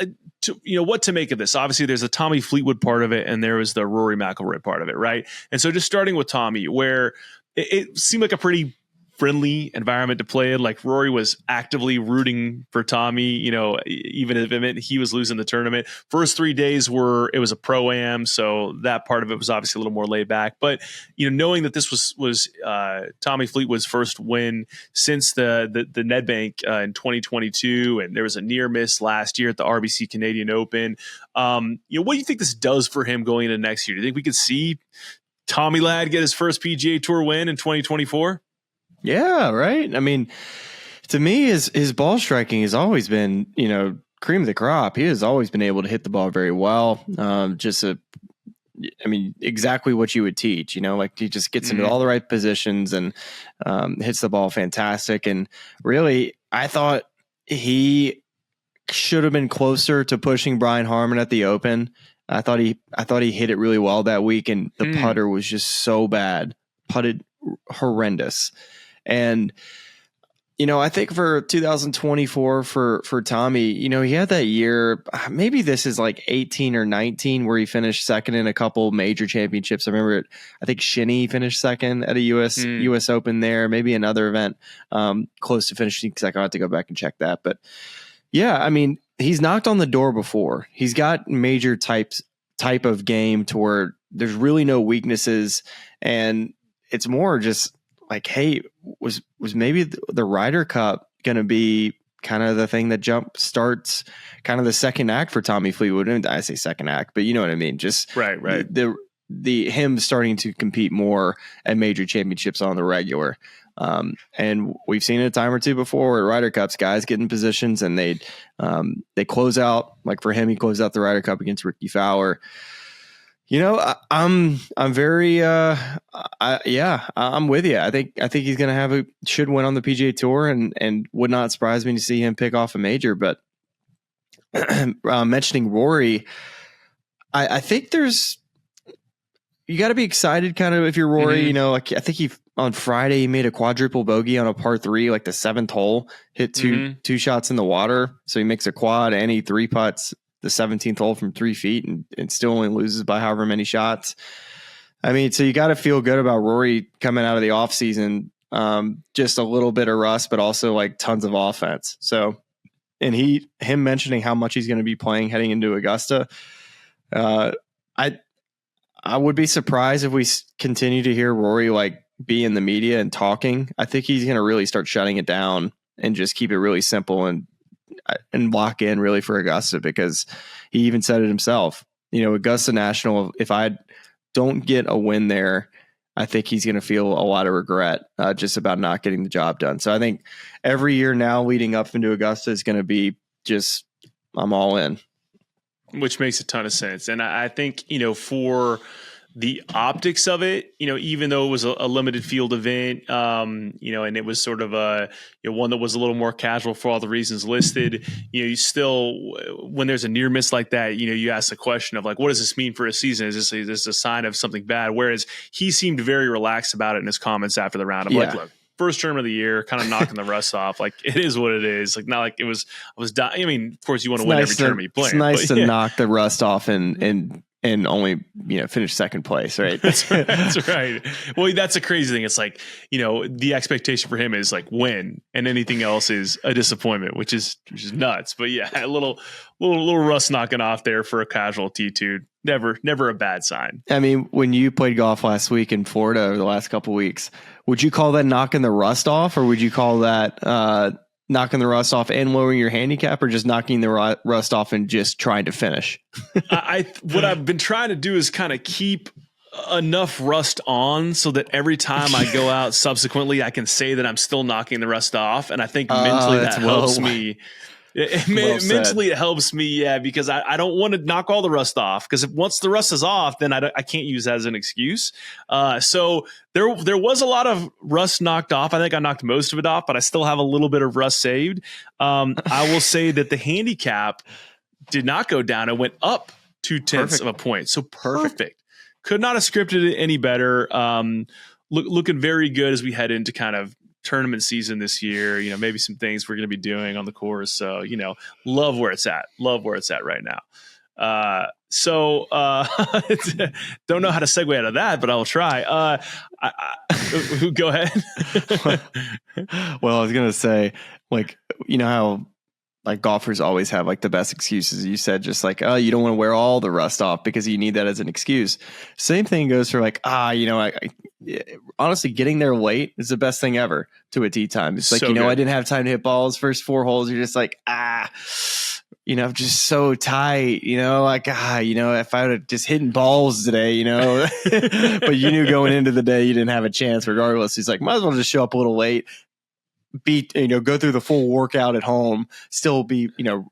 what to make of this. Obviously, there's a Tommy Fleetwood part of it, and there was the Rory McIlroy part of it, right? And so just starting with Tommy, where it seemed like a pretty friendly environment to play in. Like Rory was actively rooting for Tommy, even if it meant he was losing the tournament. First 3 days it was a pro-am, so that part of it was obviously a little more laid back. But knowing that this was Tommy Fleetwood's first win since the Nedbank in 2022, and there was a near miss last year at the RBC Canadian Open. What do you think this does for him going into next year? Do you think we could see Tommy Ladd get his first PGA Tour win in 2024? Yeah, right. I mean, to me, his ball striking has always been, cream of the crop. He has always been able to hit the ball very well. Exactly what you would teach, like he just gets into all the right positions and hits the ball fantastic. And really, I thought he should have been closer to pushing Brian Harman at the Open. I thought he hit it really well that week, and the putter was just so bad, putted horrendous. And, I think for 2024 for Tommy, he had that year, maybe this is like 18 or 19 where he finished second in a couple major championships. I remember I think Shinny finished second at a US Open there, maybe another event close to finishing second. I have to go back and check that. But yeah, I mean, he's knocked on the door before. He's got major type of game to where there's really no weaknesses, and it's more just like, hey, was maybe the Ryder Cup going to be kind of the thing that jump starts kind of the second act for Tommy Fleetwood? And I say second act, but you know what I mean? Just right. The him starting to compete more at major championships on the regular. And we've seen it a time or two before at Ryder Cups, guys get in positions and they close out. Like for him, he closed out the Ryder Cup against Ricky Fowler. I'm very, I'm with you. I think he's going to should win on the PGA Tour, and would not surprise me to see him pick off a major. But mentioning Rory, I think you got to be excited kind of if you're Rory. I think on Friday he made a quadruple bogey on a par 3, like the 7th hole, hit two shots in the water. So he makes a quad and he 3 putts the 17th hole from 3 feet and still only loses by however many shots. I mean, so you got to feel good about Rory coming out of the off season. Just a little bit of rust, but also like tons of offense. So, and him mentioning how much he's going to be playing heading into Augusta. I would be surprised if we continue to hear Rory like be in the media and talking. I think he's going to really start shutting it down and just keep it really simple and lock in really for Augusta, because he even said it himself. Augusta National, if I don't get a win there, I think he's going to feel a lot of regret just about not getting the job done. So I think every year now leading up into Augusta is going to be just, I'm all in. Which makes a ton of sense. And I think, for the optics of it, even though it was a limited field event, and it was sort of one that was a little more casual for all the reasons listed, you still, when there's a near miss like that, you ask the question of like, what does this mean for a season? Is this a sign of something bad? Whereas he seemed very relaxed about it in his comments after the round. I'm like, look, first term of the year, kind of knocking the rust off. Like, it is what it is. Like, not like I was dying. I mean, of course you want to win every tournament you play. It's nice to knock the rust off and only, finish second place, right? That's right. That's right. Well, that's a crazy thing. It's like, the expectation for him is like win, and anything else is a disappointment, which is nuts. But yeah, a little rust knocking off there for a casual T2. Never a bad sign. I mean, when you played golf last week in Florida over the last couple of weeks, would you call that knocking the rust off, or would you call that knocking the rust off and lowering your handicap, or just knocking the rust off and just trying to finish? What I've been trying to do is kind of keep enough rust on so that every time I go out subsequently, I can say that I'm still knocking the rust off. And I think mentally that helps me. Mentally, it helps me, because I don't want to knock all the rust off, because once the rust is off, then I can't use that as an excuse. So there was a lot of rust knocked off. I think I knocked most of it off, but I still have a little bit of rust saved. I will say that the handicap did not go down. It went up 0.2 of a point. So perfect. Could not have scripted it any better. Looking very good as we head into kind of tournament season this year. Maybe some things we're going to be doing on the course. So, love where it's at. Love where it's at right now. Don't know how to segue out of that, but I'll try. Go ahead. Well, I was going to say, like, how like golfers always have like the best excuses. You said just like, oh, you don't want to wear all the rust off because you need that as an excuse. Same thing goes for like, honestly, getting there late is the best thing ever to a tee time. It's like, so I didn't have time to hit balls first 4 holes. You're just like, just so tight, if I would have just hitting balls today, but you knew going into the day, you didn't have a chance regardless. He's like, might as well just show up a little late, go through the full workout at home, still be,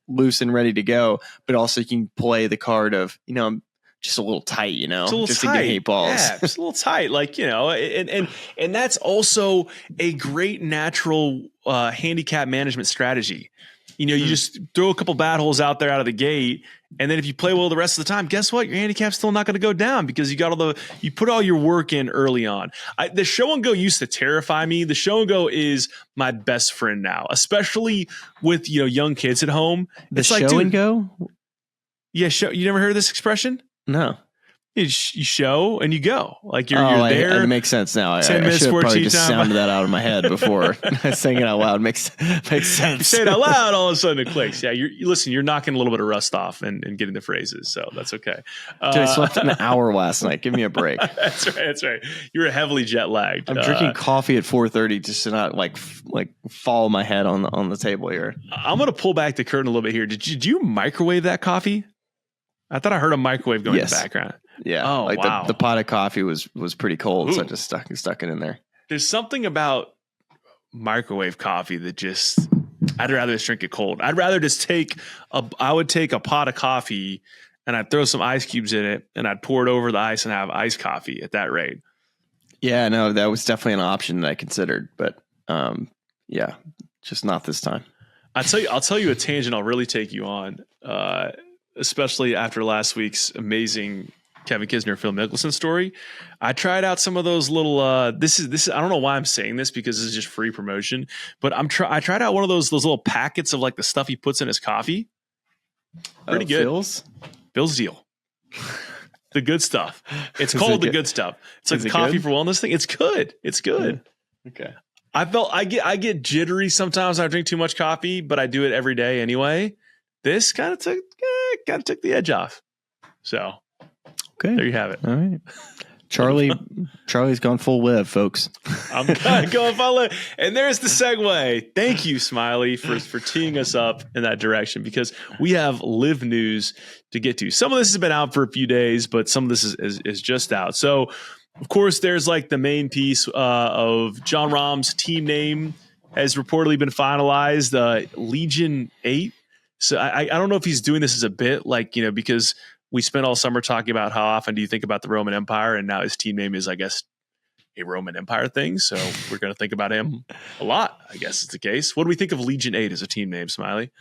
loose and ready to go, but also you can play the card of, I'm just a little tight, just tight. To get 8 balls. Yeah, just a little tight, like, and that's also a great natural handicap management strategy. You just throw a couple bad holes out there out of the gate, and then if you play well the rest of the time, guess what? Your handicap's still not going to go down because you put all your work in early on. The show and go used to terrify me. The show and go is my best friend now, especially with young kids at home. It's show like, dude, and go. Yeah, show. You never heard this expression? No. You show and you go. Like you're there. It makes sense now. 10 minutes I should probably just sounded that out of my head before saying it out loud. Makes sense. You say it out loud, all of a sudden it clicks. Yeah, you're knocking a little bit of rust off and getting the phrases, so that's okay. Dude, I slept an hour last night. Give me a break. That's right. You were heavily jet lagged. I'm drinking coffee at 4:30 just to not like fall my head on the table here. I'm gonna pull back the curtain a little bit here. Did you microwave that coffee? I thought I heard a microwave going in the background. Yeah. Oh, wow. The pot of coffee was pretty cold, so I just stuck it in there. There's something about microwave coffee that I'd rather just drink it cold. I'd rather just take a pot of coffee and I'd throw some ice cubes in it, and I'd pour it over the ice and have iced coffee at that rate. Yeah, no, that was definitely an option that I considered, but yeah, just not this time. I'll tell you a tangent I'll really take you on, especially after last week's amazing Kevin Kisner, Phil Mickelson story. I tried out some of those little. This is. I don't know why I'm saying this because this is just free promotion. But I tried out one of those little packets of like the stuff he puts in his coffee. Pretty good. Phil's deal. The good stuff. It's called the good stuff. It's like the coffee for wellness thing. It's good. It's good. Yeah. Okay. I get jittery sometimes when I drink too much coffee, but I do it every day anyway. This kind of took the edge off. So okay, there you have it. All right. Charlie's gone full live, folks. I'm going full live. And there's the segue. Thank you, Smiley, for teeing us up in that direction because we have LIV news to get to. Some of this has been out for a few days, but some of this is just out. So, of course, there's like the main piece of Jon Rahm's team name has reportedly been finalized, Legion 8. So I don't know if he's doing this as a bit, like, because we spent all summer talking about how often do you think about the Roman Empire, and now his team name is, I guess, a Roman Empire thing. So we're going to think about him a lot, I guess is the case. What do we think of Legion 8 as a team name, Smiley?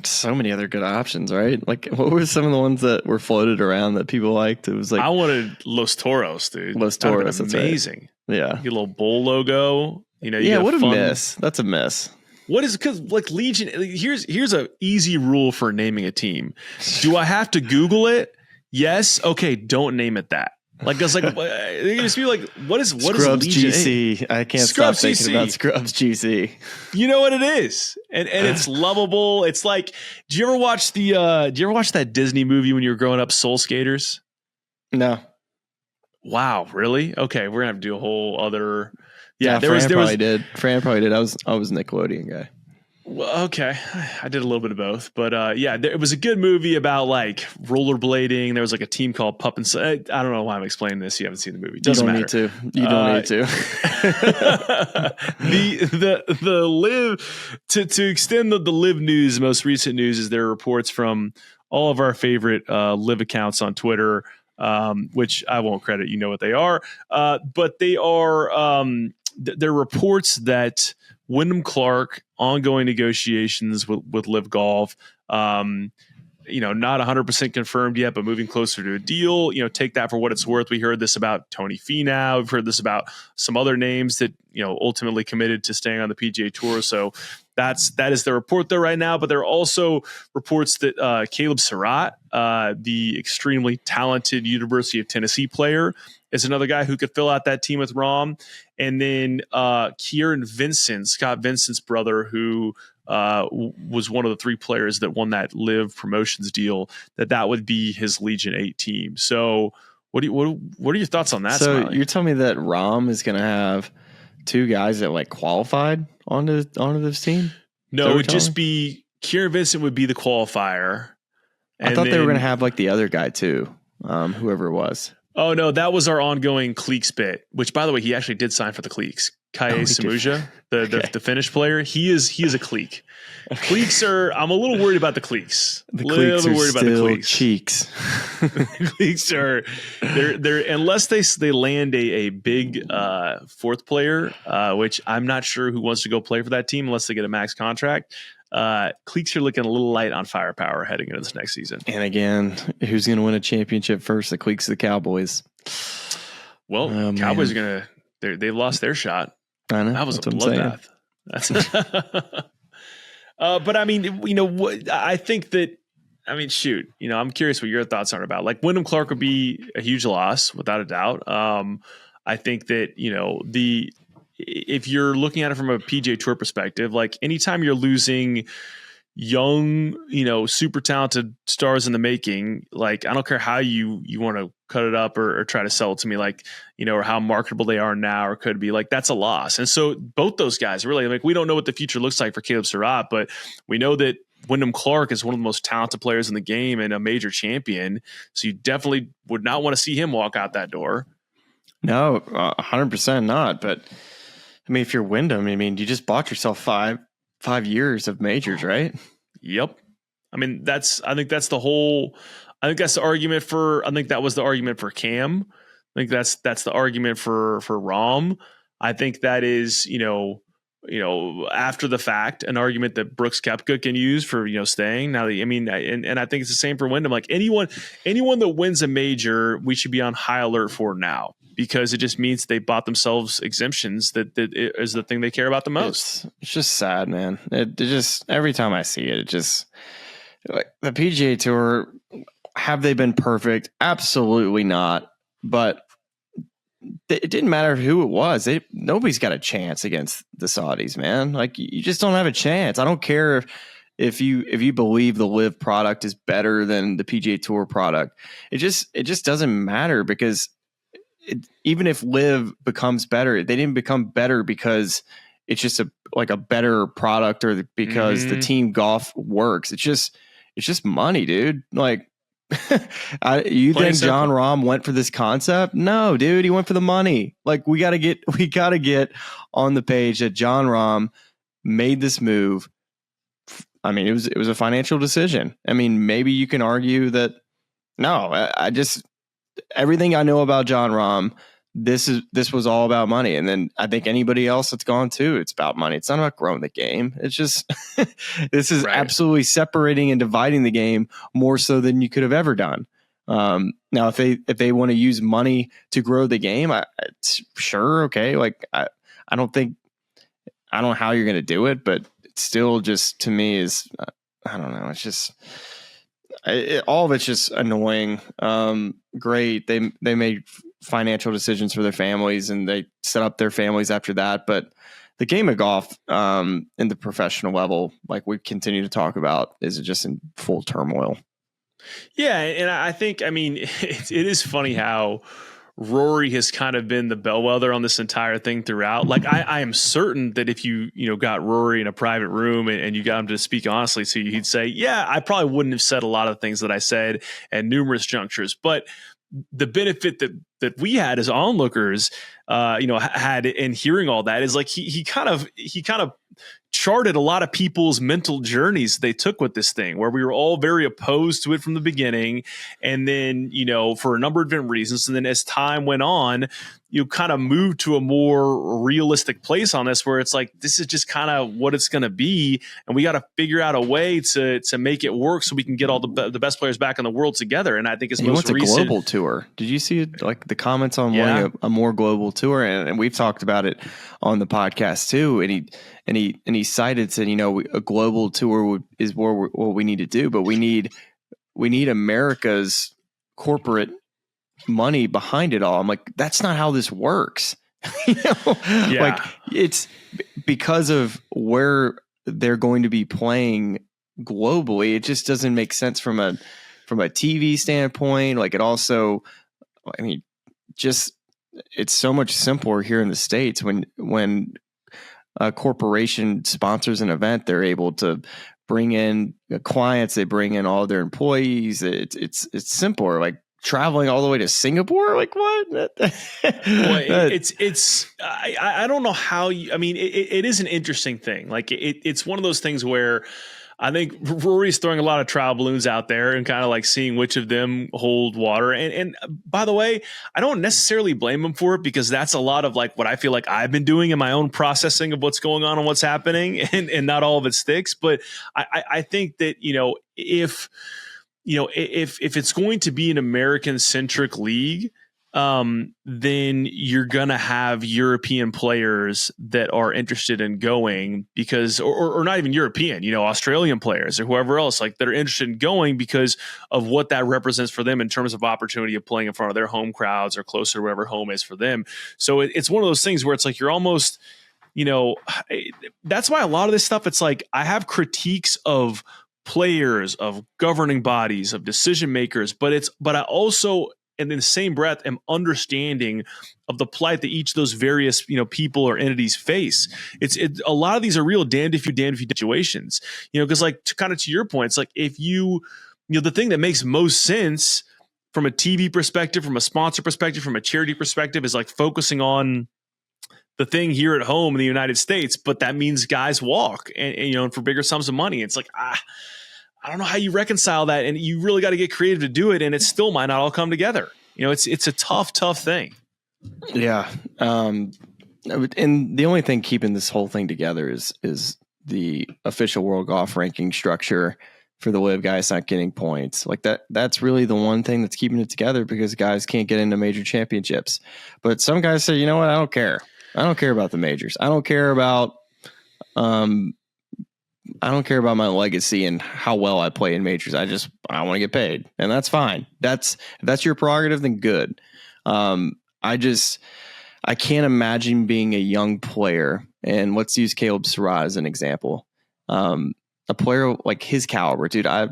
So many other good options, right? Like, what were some of the ones that were floated around that people liked? It was like, I wanted Los Toros, dude. Los Toros, that's amazing. Right. Yeah, your little bull logo. Yeah, what a miss. That's a miss. What is, because like Legion, here's a easy rule for naming a team. Do I have to Google it? Yes. Okay. Don't name it that. Like, it's like, they're gonna be like, what is Scrubs Legion GC? 8? I can't Scrubs stop GC. thinking about Scrubs GC. You know what it is, and it's lovable. It's like, do you ever watch that Disney movie when you were growing up, Soul Skaters? No. Wow, really? Okay, we're gonna have to do a whole other. Yeah, Fran probably did. I was a Nickelodeon guy. Well, okay, I did a little bit of both, but it was a good movie about like rollerblading. There was like a team called Pup and I don't know why I'm explaining this. You haven't seen the movie. Doesn't matter. You don't need to. The LIV to extend the LIV news. Most recent news is there are reports from all of our favorite LIV accounts on Twitter, which I won't credit. You know what they are, but they are. There are reports that Wyndham Clark ongoing negotiations with LIV Golf. Not 100% confirmed yet, but moving closer to a deal. Take that for what it's worth. We heard this about Tony Finau. We've heard this about some other names that ultimately committed to staying on the PGA Tour. So that is the report there right now. But there are also reports that Caleb Surratt, the extremely talented University of Tennessee player, is another guy who could fill out that team with Rahm. And then Kieran Vincent, Scott Vincent's brother, who was one of the 3 players that won that LIV promotions deal, that would be his Legion 8 team. So what are your thoughts on that? So Smiley? You're telling me that Rahm is going to have 2 guys that like qualified onto this team? No, it would just be Kieran Vincent would be the qualifier. I thought they were going to have like the other guy too, whoever it was. Oh, no, that was our ongoing Cleeks bit, which, by the way, he actually did sign for the Cleeks. Kayak Samuja, the Finnish player, he is a Cleek. Cleeks I'm a little worried about the Cleeks. The Cleeks are still cheeks. The Cleeks are, they're unless they land a big 4th player, which I'm not sure who wants to go play for that team unless they get a max contract. Cleeks are looking a little light on firepower heading into this next season. And again, who's going to win a championship first? The Cleeks or the Cowboys? Well, Cowboys are they've lost their shot. I know. That was a bloodbath. But I mean, I think that, shoot, I'm curious what your thoughts are about. Like, Wyndham Clark would be a huge loss without a doubt. I think that, if you're looking at it from a PGA Tour perspective, like anytime you're losing young, super talented stars in the making, like I don't care how you want to cut it up or try to sell it to me, like, or how marketable they are now or could be, like that's a loss. And so both those guys really, like, we don't know what the future looks like for Caleb Surratt, but we know that Wyndham Clark is one of the most talented players in the game and a major champion. So you definitely would not want to see him walk out that door. No, 100% not. But if you're Wyndham, you just bought yourself five years of majors, right? Yep. I mean, I think that's the argument for, I think that was the argument for Cam. I think that's the argument for Rahm. I think that is, after the fact, an argument that Brooks Koepka can use for, staying. Now, and I think it's the same for Wyndham. Like anyone that wins a major, we should be on high alert for now, because it just means they bought themselves exemptions that is the thing they care about the most. It's just sad, man. It just, every time I see it, like the PGA Tour, have they been perfect? Absolutely not. But it didn't matter who it was. Nobody's got a chance against the Saudis, man. Like, you just don't have a chance. I don't care if you believe the LIV product is better than the PGA Tour product. It just doesn't matter, because even if LIV becomes better, they didn't become better because it's just a better product, or because the team golf works. It's just money, dude. Like, you think Jon Rahm went for this concept? No, dude, he went for the money. Like, we gotta get on the page that Jon Rahm made this move. I mean, it was a financial decision. I mean, maybe you can argue that no, everything I know about Jon Rahm, this was all about money. And then I think anybody else that's gone too, it's about money. It's not about growing the game. It's just this is right. Absolutely separating and dividing the game more so than you could have ever done. Now, if they want to use money to grow the game, sure, okay. Like, I don't know how you're going to do it, but it's still just, to me, is I don't know. It's just all of it's just annoying. Great, they made financial decisions for their families, and they set up their families after that. But the game of golf, in the professional level, like we continue to talk about, is just in full turmoil. Yeah, and I think, it is funny how Rory has kind of been the bellwether on this entire thing throughout. Like, I am certain that if you got Rory in a private room and you got him to speak honestly to you, he'd say, yeah, I probably wouldn't have said a lot of things that I said at numerous junctures, but the benefit that we had as onlookers, had in hearing all that is like he kind of charted a lot of people's mental journeys they took with this thing, where we were all very opposed to it from the beginning, and then for a number of different reasons, and then as time went on, you kind of moved to a more realistic place on this, where it's like, this is just kind of what it's going to be, and we got to figure out a way to make it work so we can get all the best players back in the world together. And I think it's most recent. A global tour. Did you see like the comments on wanting a more global tour? And we've talked about it on the podcast too. And he cited, said, a global tour is what we need to do, but we need America's corporate money behind it all. I'm like, that's not how this works. Like, it's because of where they're going to be playing globally. It just doesn't make sense from a TV standpoint. Like, it also, it's so much simpler here in the States when a corporation sponsors an event, they're able to bring in clients, they bring in all their employees. It's simpler. Like, traveling all the way to Singapore, like what? I don't know how you. It is an interesting thing. Like, it's one of those things where I think Rory's throwing a lot of trial balloons out there and kind of like seeing which of them hold water. And by the way, I don't necessarily blame him for it, because that's a lot of like what I feel like I've been doing in my own processing of what's going on and what's happening, and not all of it sticks. But I think that, if it's going to be an American centric league, then you're going to have European players that are interested in going because, or not even European, Australian players or whoever else, like, that are interested in going because of what that represents for them in terms of opportunity of playing in front of their home crowds or closer to wherever home is for them. So it's one of those things where it's like, you're almost, that's why a lot of this stuff, it's like, I have critiques of players, of governing bodies, of decision makers, but I also, and in the same breath, am understanding of the plight that each of those various, people or entities face. A lot of these are real damned if you situations, because like, to your point, it's like, if the thing that makes most sense from a TV perspective, from a sponsor perspective, from a charity perspective, is like focusing on the thing here at home in the United States, but that means guys walk and for bigger sums of money. It's like, I don't know how you reconcile that, and you really got to get creative to do it, and it still might not all come together. It's a tough thing. Yeah. And the only thing keeping this whole thing together is the official world golf ranking structure for the LIV guys not getting points. Like that's really the one thing that's keeping it together, because guys can't get into major championships. But some guys say, you know what? I don't care. I don't care about the majors. I don't care about my legacy and how well I play in majors. I want to get paid, and that's fine. If that's your prerogative, then good. I can't imagine being a young player, and let's use Caleb Surratt as an example. A player like his caliber, dude. I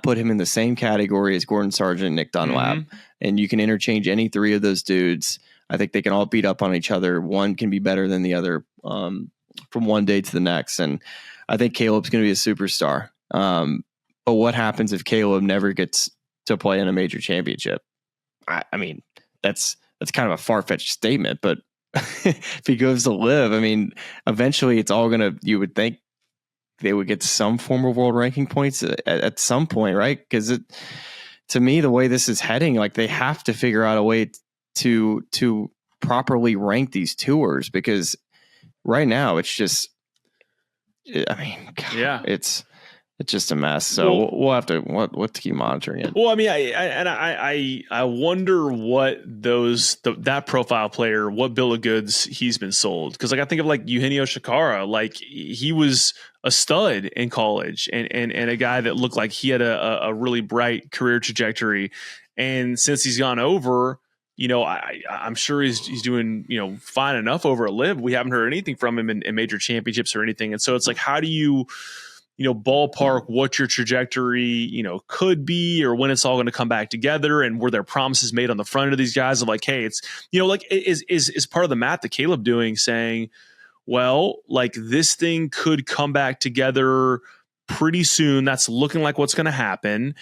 put him in the same category as Gordon Sargent and Nick Dunlap, and you can interchange any three of those dudes. I think they can all beat up on each other. One can be better than the other from one day to the next, and I think Caleb's going to be a superstar. But what happens if Caleb never gets to play in a major championship? I mean, that's kind of a far-fetched statement, but if he goes to LIV, eventually it's all you would think they would get some form of world ranking points at some point, right? Because to me, the way this is heading, like they have to figure out a way to properly rank these tours, because right now it's just, it's just a mess. So we'll have to keep monitoring it. Well, I wonder what that profile player, what bill of goods he's been sold. Because I think of like Eugenio Shakara, like he was a stud in college and a guy that looked like he had a really bright career trajectory. And since he's gone over, I'm sure he's doing, fine enough over at LIV. We haven't heard anything from him in major championships or anything. And so it's like, how do you, ballpark what your trajectory, could be, or when it's all going to come back together, and were there promises made on the front of these guys of like, hey, it's, is part of the math that Caleb doing, saying, well, like this thing could come back together pretty soon. That's looking like what's going to happen.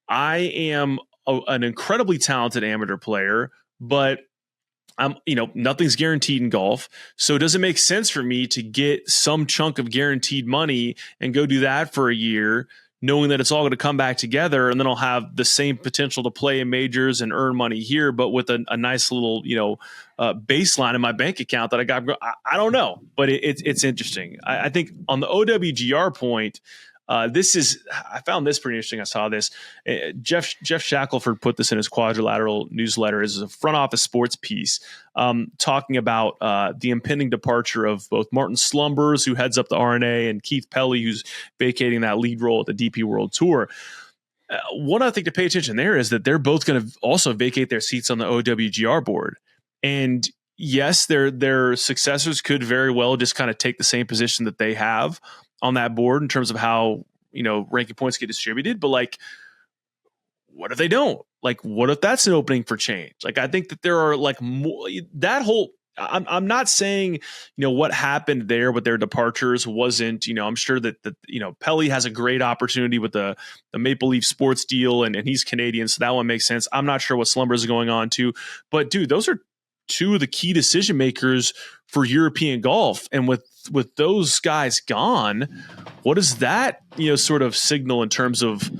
I am an incredibly talented amateur player, but nothing's guaranteed in golf. So does it make sense for me to get some chunk of guaranteed money and go do that for a year, knowing that it's all going to come back together, and then I'll have the same potential to play in majors and earn money here, but with a nice little, baseline in my bank account that I got. I don't know, but it's interesting. I think on the OWGR point, I found this pretty interesting. I saw this. Jeff Shackelford put this in his Quadrilateral newsletter as a front office sports piece, talking about the impending departure of both Martin Slumbers, who heads up the RNA, and Keith Pelly, who's vacating that lead role at the DP World Tour. One I think to pay attention there is that they're both going to also vacate their seats on the OWGR board. And yes, their successors could very well just kind of take the same position that they have on that board in terms of how, ranking points get distributed. But like, what if they don't? Like, what if that's an opening for change? Like, I think that there are like more, that whole, I'm not saying, what happened there with their departures wasn't, I'm sure that Pelly has a great opportunity with the Maple Leaf Sports deal, and he's Canadian, so that one makes sense. I'm not sure what Slumbers is going on to, but dude, those are two of the key decision makers for European golf. And with those guys gone, what does that, sort of signal in terms of,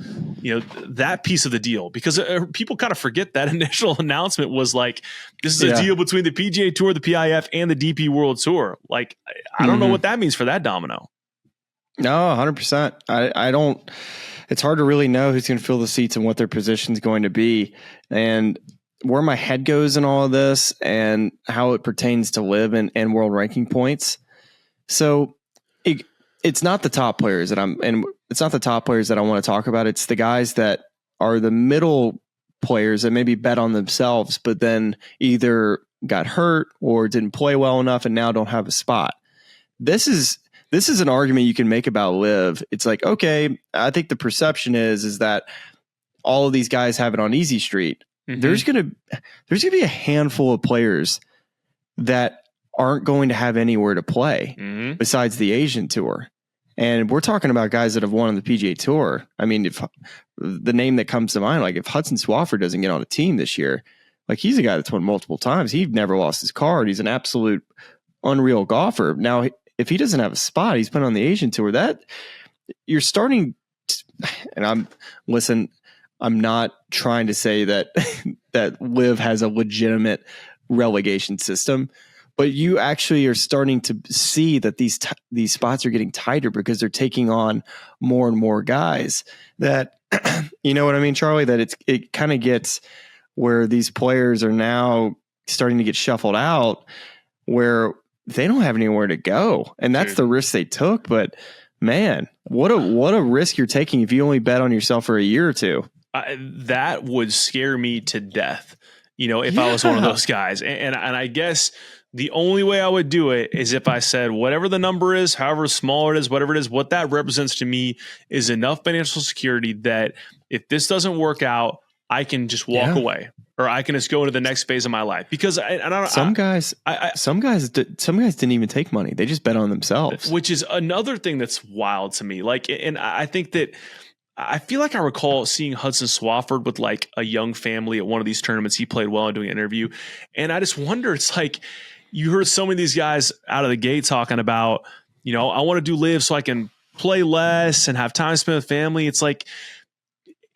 that piece of the deal? Because people kind of forget that initial announcement was like, this is a deal between the PGA Tour, the PIF, and the DP World Tour. Like, I don't know what that means for that domino. No, 100%. I don't, it's hard to really know who's going to fill the seats and what their position is going to be. And where my head goes in all of this and how it pertains to LIV and world ranking points. So it's not the top players it's not the top players that I want to talk about. It's the guys that are the middle players that maybe bet on themselves, but then either got hurt or didn't play well enough and now don't have a spot. This is an argument you can make about LIV. It's like, okay, I think the perception is that all of these guys have it on easy street. Mm-hmm. There's gonna be a handful of players that aren't going to have anywhere to play besides the Asian Tour. And we're talking about guys that have won on the PGA Tour. I mean, if the name that comes to mind, like if Hudson Swafford doesn't get on a team this year, like he's a guy that's won multiple times. He's never lost his card. He's an absolute unreal golfer. Now, if he doesn't have a spot, he's been on the Asian Tour. That you're starting I'm not trying to say that that LIV has a legitimate relegation system, but you actually are starting to see that these spots are getting tighter because they're taking on more and more guys. That you know what I mean, Charlie? That it kind of gets where these players are now starting to get shuffled out, where they don't have anywhere to go, and that's the risk they took. But man, what a risk you're taking if you only bet on yourself for a year or two. That would scare me to death, if I was one of those guys. And I guess the only way I would do it is if I said whatever the number is, however small it is, whatever it is, what that represents to me is enough financial security that if this doesn't work out, I can just walk away, or I can just go into the next phase of my life. Because some guys didn't even take money; they just bet on themselves, which is another thing that's wild to me. Like, and I think that I feel like I recall seeing Hudson Swafford with like a young family at one of these tournaments. He played well in doing an interview, and I just wonder. It's like you heard so many of these guys out of the gate talking about, I want to do LIV so I can play less and have time spent with family. It's like.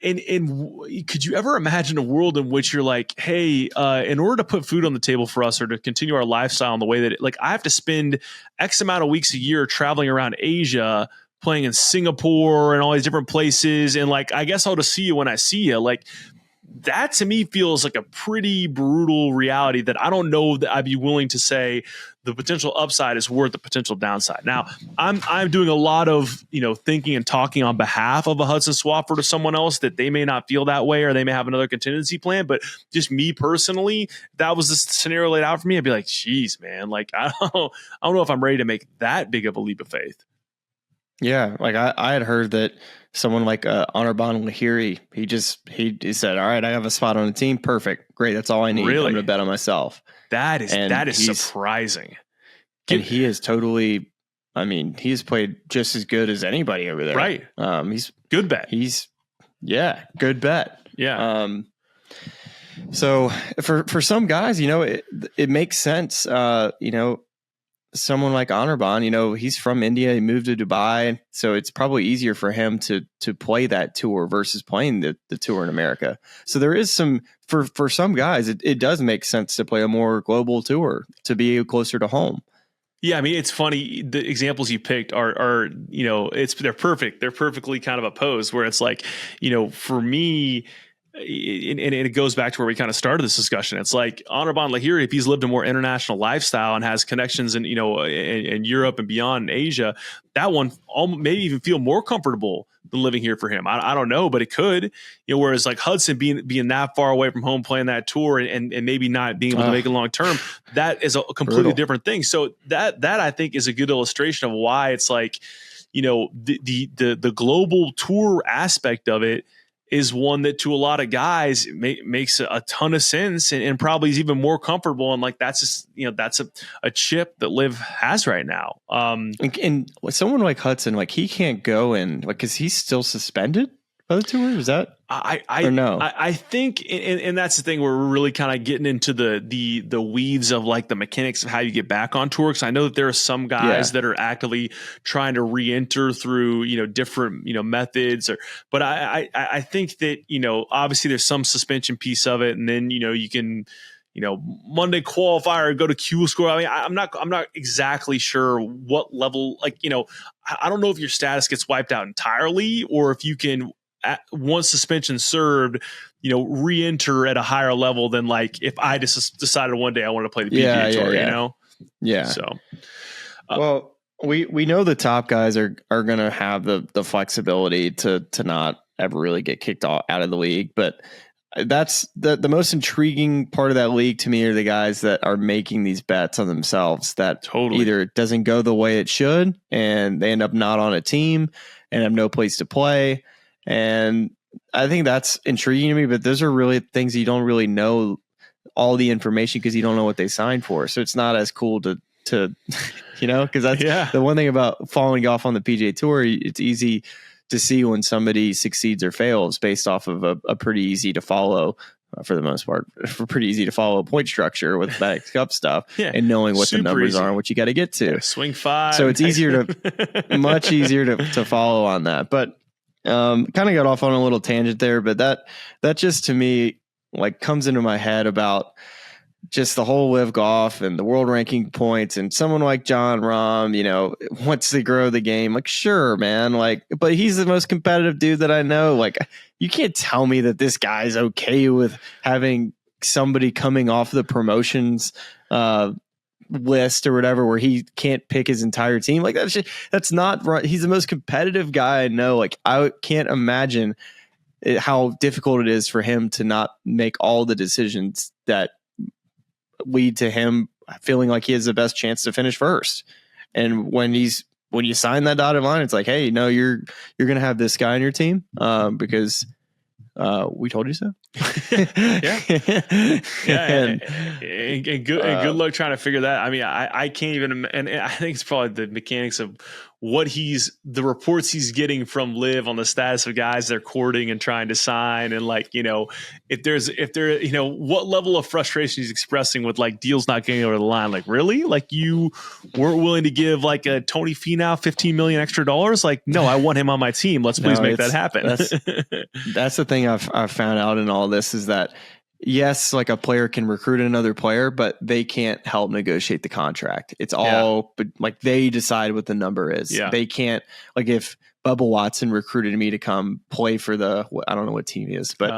And could you ever imagine a world in which you're like, hey, in order to put food on the table for us or to continue our lifestyle in the way that I have to spend X amount of weeks a year traveling around Asia, playing in Singapore and all these different places. And I guess I'll just see you when I see you. That to me feels like a pretty brutal reality that I don't know that I'd be willing to say the potential upside is worth the potential downside. Now, I'm doing a lot of thinking and talking on behalf of a Hudson Swafford or someone else that they may not feel that way or they may have another contingency plan. But just me personally, that was the scenario laid out for me. I'd be like, geez, man, I don't know if I'm ready to make that big of a leap of faith. Yeah, I had heard that someone like Anirban Lahiri, he said, all right, I have a spot on the team. Perfect. Great. That's all I need. Really? I'm going to bet on myself. That is surprising. And he is totally, he's played just as good as anybody over there. Right. He's good bet. Good bet. Yeah. So for some guys, it makes sense. Someone like Anirban, he's from India. He moved to Dubai, so it's probably easier for him to play that tour versus playing the tour in America. So there is some for some guys, it does make sense to play a more global tour to be closer to home. Yeah, it's funny. The examples you picked are they're perfect. They're perfectly kind of opposed. Where it's like, for me. And it goes back to where we kind of started this discussion. It's like Anirban Lahiri, if he's lived a more international lifestyle and has connections in Europe and beyond in Asia, that one maybe even feel more comfortable than living here for him. I don't know, but it could. Whereas Hudson being that far away from home playing that tour and maybe not being able to make it long term, that is a completely different thing. So that I think is a good illustration of why it's like the global tour aspect of it is one that to a lot of guys makes a ton of sense and probably is even more comfortable. And that's just, that's a chip that LIV has right now. And someone like Hudson, he can't go in because he's still suspended by the tour. Is that or no? I think, and that's the thing where we're really kind of getting into the weeds of the mechanics of how you get back on tour. Because I know that there are some guys that are actively trying to re-enter through different methods. But I think that obviously there's some suspension piece of it, and then you can. Monday qualifier, go to Q score. I'm not exactly sure what level. I don't know if your status gets wiped out entirely, or if you can. Once suspension served, re-enter at a higher level than if I just decided one day I wanted to play the PGA Tour, Yeah. So, well, we know the top guys are going to have the flexibility to not ever really get kicked out of the league, but that's the most intriguing part of that league to me are the guys that are making these bets on themselves that either it doesn't go the way it should and they end up not on a team and have no place to play. And I think that's intriguing to me, but those are really things you don't really know all the information because you don't know what they signed for. So it's not as cool to because that's the one thing about following off on the PGA Tour. It's easy to see when somebody succeeds or fails based off of a pretty easy to follow, for the most part, pretty easy to follow point structure with FedEx Cup stuff and knowing what the numbers are and what you got to get to. Swing 5. So it's much easier to follow on that. But kind of got off on a little tangent there, but that just to me like comes into my head about just the whole LIV Golf and the world ranking points, and someone like Jon Rahm, wants to grow the game. Like, sure, man. Like, but he's the most competitive dude that I know. Like, you can't tell me that this guy's okay with having somebody coming off the promotions list or whatever, where he can't pick his entire team. Like, that's not right. He's the most competitive guy I know. Like, I can't imagine how difficult it is for him to not make all the decisions that lead to him feeling like he has the best chance to finish first. And when you sign that dotted line, it's like, hey, no, you're going to have this guy on your team because we told you so. And good luck trying to figure that. I mean, I can't even, and I think it's probably the mechanics of the reports he's getting from LIV on the status of guys they're courting and trying to sign. And like, what level of frustration he's expressing with like deals not getting over the line. Like, really? Like, you weren't willing to give like a Tony Finau $15 million extra dollars? Like, no, I want him on my team. Let's please make that happen. That's the thing I've found out in all this is that, yes, like a player can recruit another player, but they can't help negotiate the contract. It's all, but like they decide what the number is. Yeah. They can't, like if Bubba Watson recruited me to come play for I don't know what team he is, but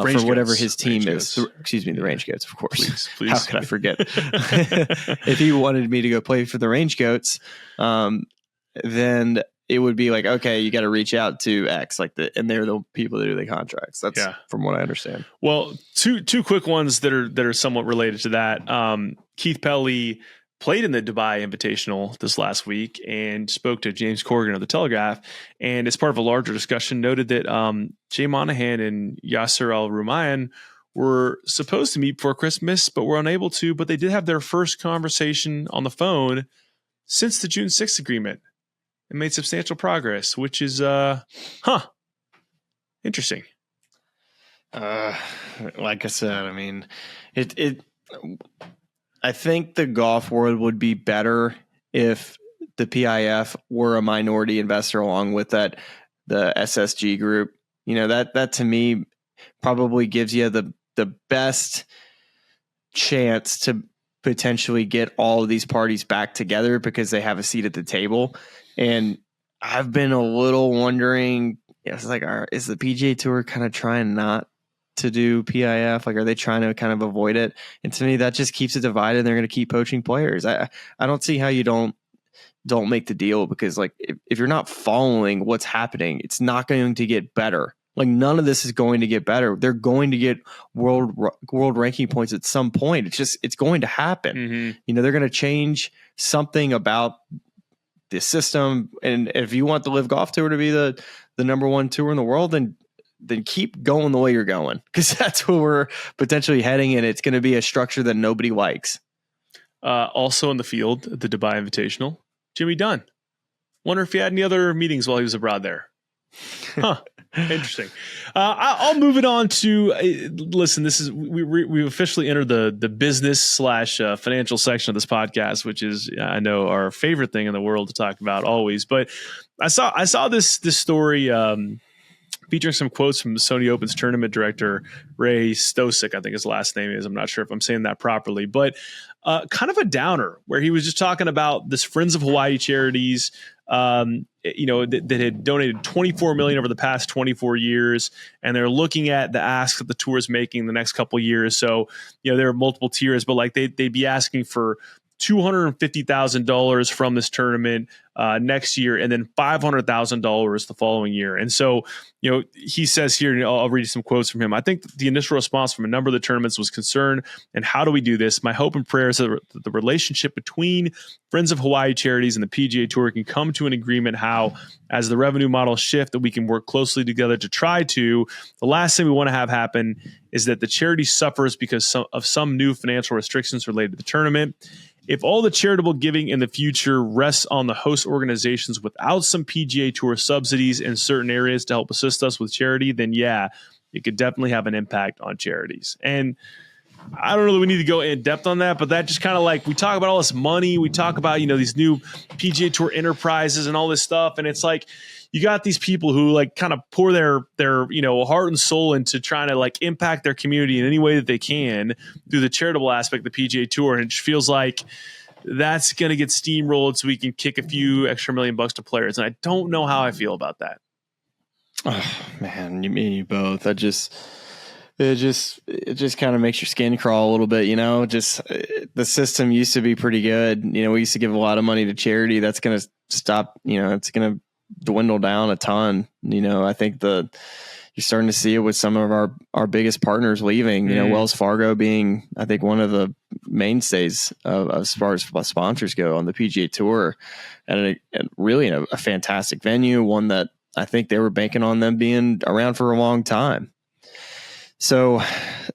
for whatever his team is, the Range Goats, of course. Please. How could I forget? If he wanted me to go play for the Range Goats, then it would be like, okay, you got to reach out to X, and they're the people that do the contracts. That's from what I understand. Well, two quick ones that are somewhat related to that. Keith Pelley played in the Dubai Invitational this last week and spoke to James Corrigan of the Telegraph, and as part of a larger discussion, noted that Jay Monahan and Yasser Al-Rumayyan were supposed to meet before Christmas, but were unable to. But they did have their first conversation on the phone since the June 6th agreement. And made substantial progress, which is interesting. Like I said, I mean, I think the golf world would be better if the PIF were a minority investor along with the SSG group. That to me probably gives you the best chance to potentially get all of these parties back together because they have a seat at the table. And I've been a little wondering, it's like, is the PGA Tour kind of trying not to do PIF? Like, are they trying to kind of avoid it? And to me, that just keeps it divided. And they're going to keep poaching players. I don't see how you don't make the deal, because like if you're not following what's happening, it's not going to get better. Like, none of this is going to get better. They're going to get world ranking points at some point. It's going to happen. Mm-hmm. They're going to change something about the system. And if you want the LIV Golf Tour to be the number one tour in the world, then keep going the way you're going, because that's where we're potentially heading. And it's going to be a structure that nobody likes. Also in the field at the Dubai Invitational, Jimmy Dunn. Wonder if he had any other meetings while he was abroad there. Huh. Interesting. I'll move it on to listen. This is we've officially entered the business / financial section of this podcast, which is, I know, our favorite thing in the world to talk about always. But I saw this story featuring some quotes from Sony Open's tournament director Ray Stosic, I think his last name is. I'm not sure if I'm saying that properly, but kind of a downer, where he was just talking about this Friends of Hawaii charities. That had donated $24 million over the past 24 years, and they're looking at the asks that the tour is making the next couple of years. So, there are multiple tiers, but like they'd be asking for $250,000 from this tournament next year, and then $500,000 the following year. And so, he says here, and I'll read you some quotes from him. I think the initial response from a number of the tournaments was concern, and how do we do this? My hope and prayer is that the relationship between Friends of Hawaii charities and the PGA Tour can come to an agreement how, as the revenue models shift, that we can work closely together to try to. The last thing we want to have happen is that the charity suffers because of some new financial restrictions related to the tournament. If all the charitable giving in the future rests on the host organizations without some PGA Tour subsidies in certain areas to help assist us with charity, then yeah, it could definitely have an impact on charities. And I don't know that we need to go in depth on that, but that just kind of like, we talk about all this money, we talk about, these new PGA Tour enterprises and all this stuff. And it's like, you got these people who like kind of pour their heart and soul into trying to like impact their community in any way that they can through the charitable aspect of the PGA Tour, and it feels like that's going to get steamrolled so we can kick a few extra $1 million to players, and I don't know how I feel about that. Oh man, you mean you both. It just kind of makes your skin crawl a little bit, just the system used to be pretty good. We used to give a lot of money to charity. That's going to stop, it's going to dwindle down a ton. I think you're starting to see it with some of our biggest partners leaving, Wells Fargo being, I think, one of the mainstays as far as sponsors go on the PGA Tour, and really a fantastic venue, one that I think they were banking on them being around for a long time. So,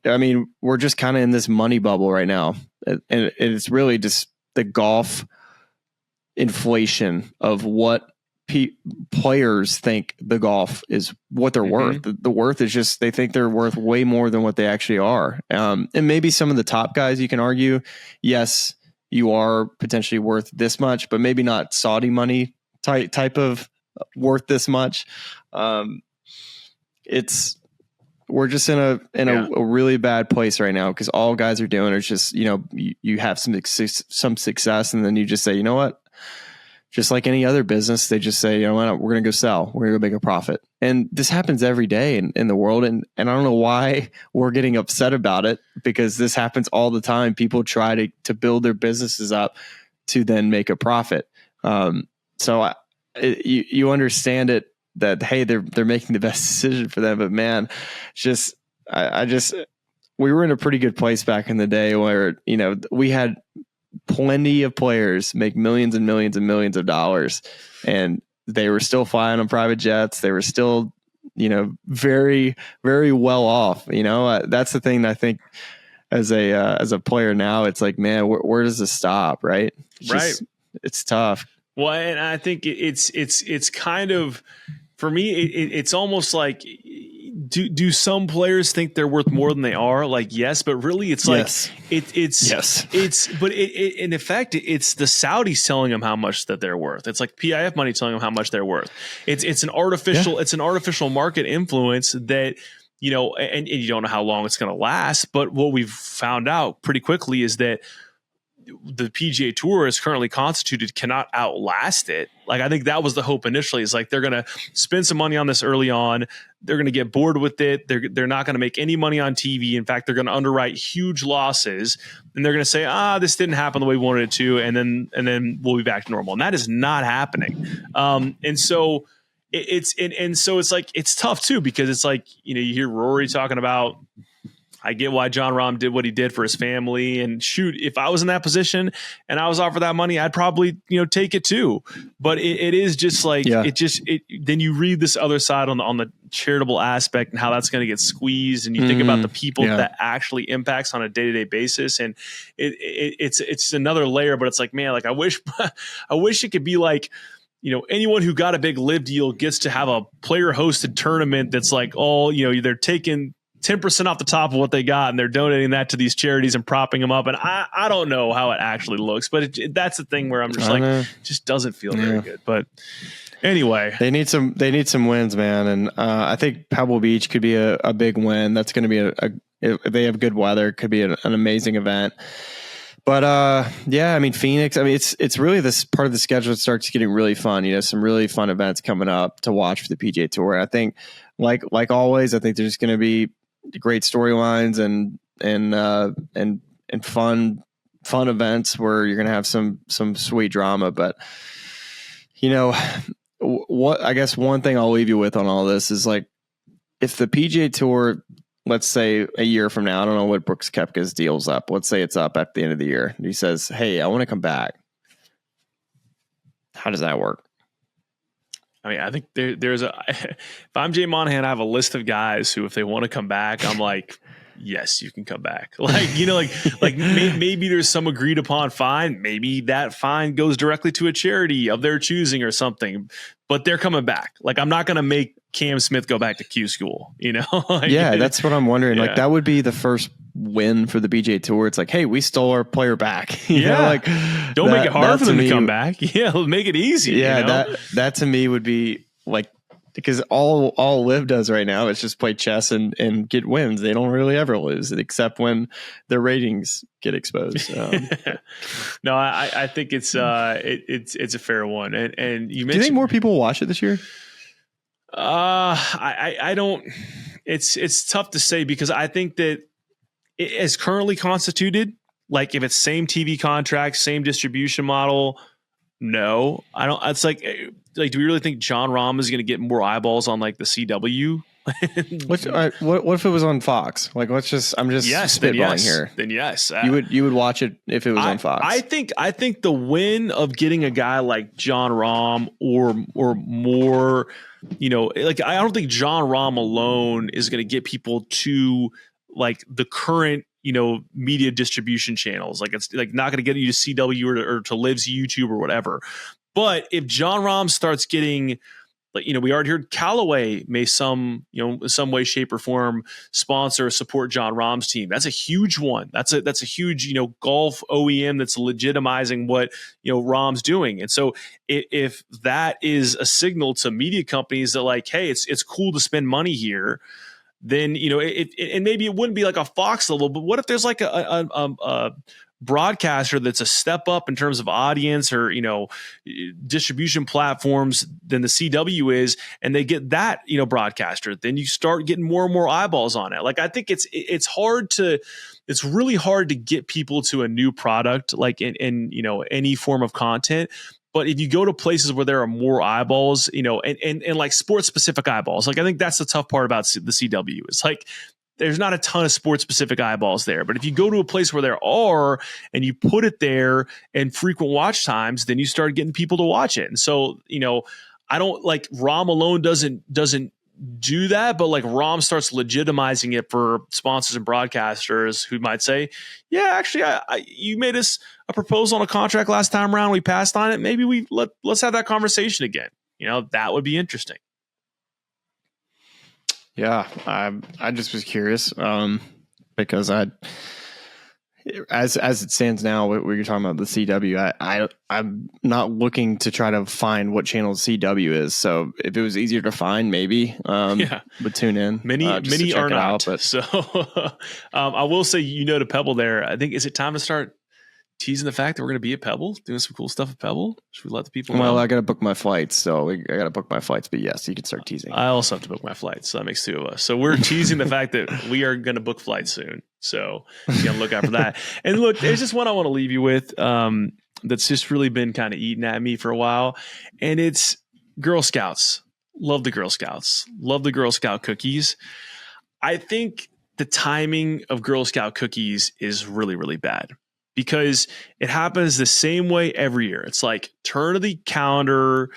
I mean, we're just kind of in this money bubble right now. And it's really just the golf inflation of what players think the golf is, what they're worth. The worth is just, they think they're worth way more than what they actually are. And maybe some of the top guys, you can argue, yes, you are potentially worth this much, but maybe not Saudi money type of worth this much. We're just in a really bad place right now, because all guys are doing is just, you have some success, and then you just say, you know what, just like any other business, they just say, you know what, we're going to go sell, we're going to go make a profit. And this happens every day in the world. And I don't know why we're getting upset about it, because this happens all the time. People try to build their businesses up to then make a profit. So you understand it, that, hey, they're making the best decision for them. But man, we were in a pretty good place back in the day where, we had plenty of players make millions and millions and millions of dollars, and they were still flying on private jets. They were still, very, very well off. That's the thing that I think as a player now, it's like, man, where does this stop? Right. It's tough. Well, and I think it's kind of, for me, it's almost like, do some players think they're worth more than they are? Like, yes, but really it's like, but in effect, it's the Saudis telling them how much that they're worth. It's like PIF money telling them how much they're worth. It's an artificial market influence that, and you don't know how long it's going to last. But what we've found out pretty quickly is that the PGA Tour is currently constituted cannot outlast it. Like, I think that was the hope initially, is like, they're going to spend some money on this early on. They're going to get bored with it. They're not going to make any money on TV. In fact, they're going to underwrite huge losses, and they're going to say, this didn't happen the way we wanted it to. And then we'll be back to normal. And that is not happening. And so it's like, it's tough too, because it's like, you hear Rory talking about, I get why Jon Rahm did what he did for his family, and shoot, if I was in that position and I was offered that money, I'd probably, take it too. But it is just like, then you read this other side on the charitable aspect and how that's going to get squeezed. And you think about the people that actually impacts on a day-to-day basis. And it's another layer, but it's like, man, like I wish it could be like, anyone who got a big LIV deal gets to have a player hosted tournament that's like, they're taking 10% off the top of what they got, and they're donating that to these charities and propping them up. And I don't know how it actually looks, but that's the thing where I'm just like, it just doesn't feel very good. But anyway, they need some wins, man. And I think Pebble Beach could be a big win. That's going to be if they have good weather, it could be an amazing event. But I mean, Phoenix, I mean, it's really this part of the schedule that starts getting really fun. Some really fun events coming up to watch for the PGA Tour. And I think like always, I think there's going to be great storylines and fun events where you're going to have some sweet drama. But what, I guess one thing I'll leave you with on all this is, like, if the PGA Tour, let's say a year from now, I don't know what Brooks Koepka's deal's up. Let's say it's up at the end of the year. And he says, hey, I want to come back. How does that work? I mean, I think there's if I'm Jay Monahan, I have a list of guys who, if they want to come back, I'm like, yes, you can come back. Like, maybe there's some agreed upon fine. Maybe that fine goes directly to a charity of their choosing or something, but they're coming back. Like, I'm not going to make Cam Smith go back to Q school, that's what I'm wondering. Yeah. Like, that would be the first win for the PGA Tour. It's like, hey, we stole our player back. Don't make it hard for them to come back. Yeah, make it easy. Yeah, that to me would be like, because all LIV does right now is just play chess and get wins. They don't really ever lose, except when their ratings get exposed. No, I think it's a fair one. And you mentioned, do you think more people watch it this year? I don't. It's tough to say, because I think that it is currently constituted. Like, if it's same TV contract, same distribution model, no, I don't. It's like, do we really think Jon Rahm is going to get more eyeballs on like the CW? What if it was on Fox? Like, I'm just spitballing here. Then yes, you would watch it if it was on Fox. I think the win of getting a guy like Jon Rahm or more, like, I don't think Jon Rahm alone is going to get people to like the current media distribution channels. Like, it's like not going to get you to CW or to LIV's YouTube or whatever. But if Jon Rahm starts getting, like, we already heard Callaway may some way, shape, or form sponsor or support Jon Rahm's team. That's a huge one. That's a huge, golf OEM that's legitimizing what, Rahm's doing. And so if that is a signal to media companies that, like, hey, it's cool to spend money here, then, and maybe it wouldn't be like a Fox level, but what if there's like a broadcaster that's a step up in terms of audience or, distribution platforms than the CW is, and they get that, broadcaster, then you start getting more and more eyeballs on it. Like, I think it's really hard to get people to a new product, like in any form of content. But if you go to places where there are more eyeballs, and like sports specific eyeballs, like, I think that's the tough part about the CW. It's like, there's not a ton of sports specific eyeballs there. But if you go to a place where there are, and you put it there and frequent watch times, then you start getting people to watch it. And so, I don't, like, Rahm alone doesn't do that, but like Rahm starts legitimizing it for sponsors and broadcasters who might say, yeah, actually, you made us a proposal on a contract last time around, we passed on it. Maybe let's have that conversation again. That would be interesting. Yeah, I just was curious, because as it stands now, what you're talking about, the CW, I'm not looking to try to find what channel CW is. So if it was easier to find, maybe would tune in. Many are not. So I will say, to Pebble there, I think, is it time to start teasing the fact that we're going to be at Pebble, doing some cool stuff at Pebble? Should we let the people know? Well, I got to book my flights, so I got to book my flights. But yes, you can start teasing. I also have to book my flights, so that makes two of us. So we're teasing the fact that we are going to book flights soon. So you got to look out for that. And look, there's just one I want to leave you with that's just really been kind of eating at me for a while, and it's Girl Scouts. Love the Girl Scouts. Love the Girl Scout cookies. I think the timing of Girl Scout cookies is really, really bad, because it happens the same way every year. It's like turn of the calendar.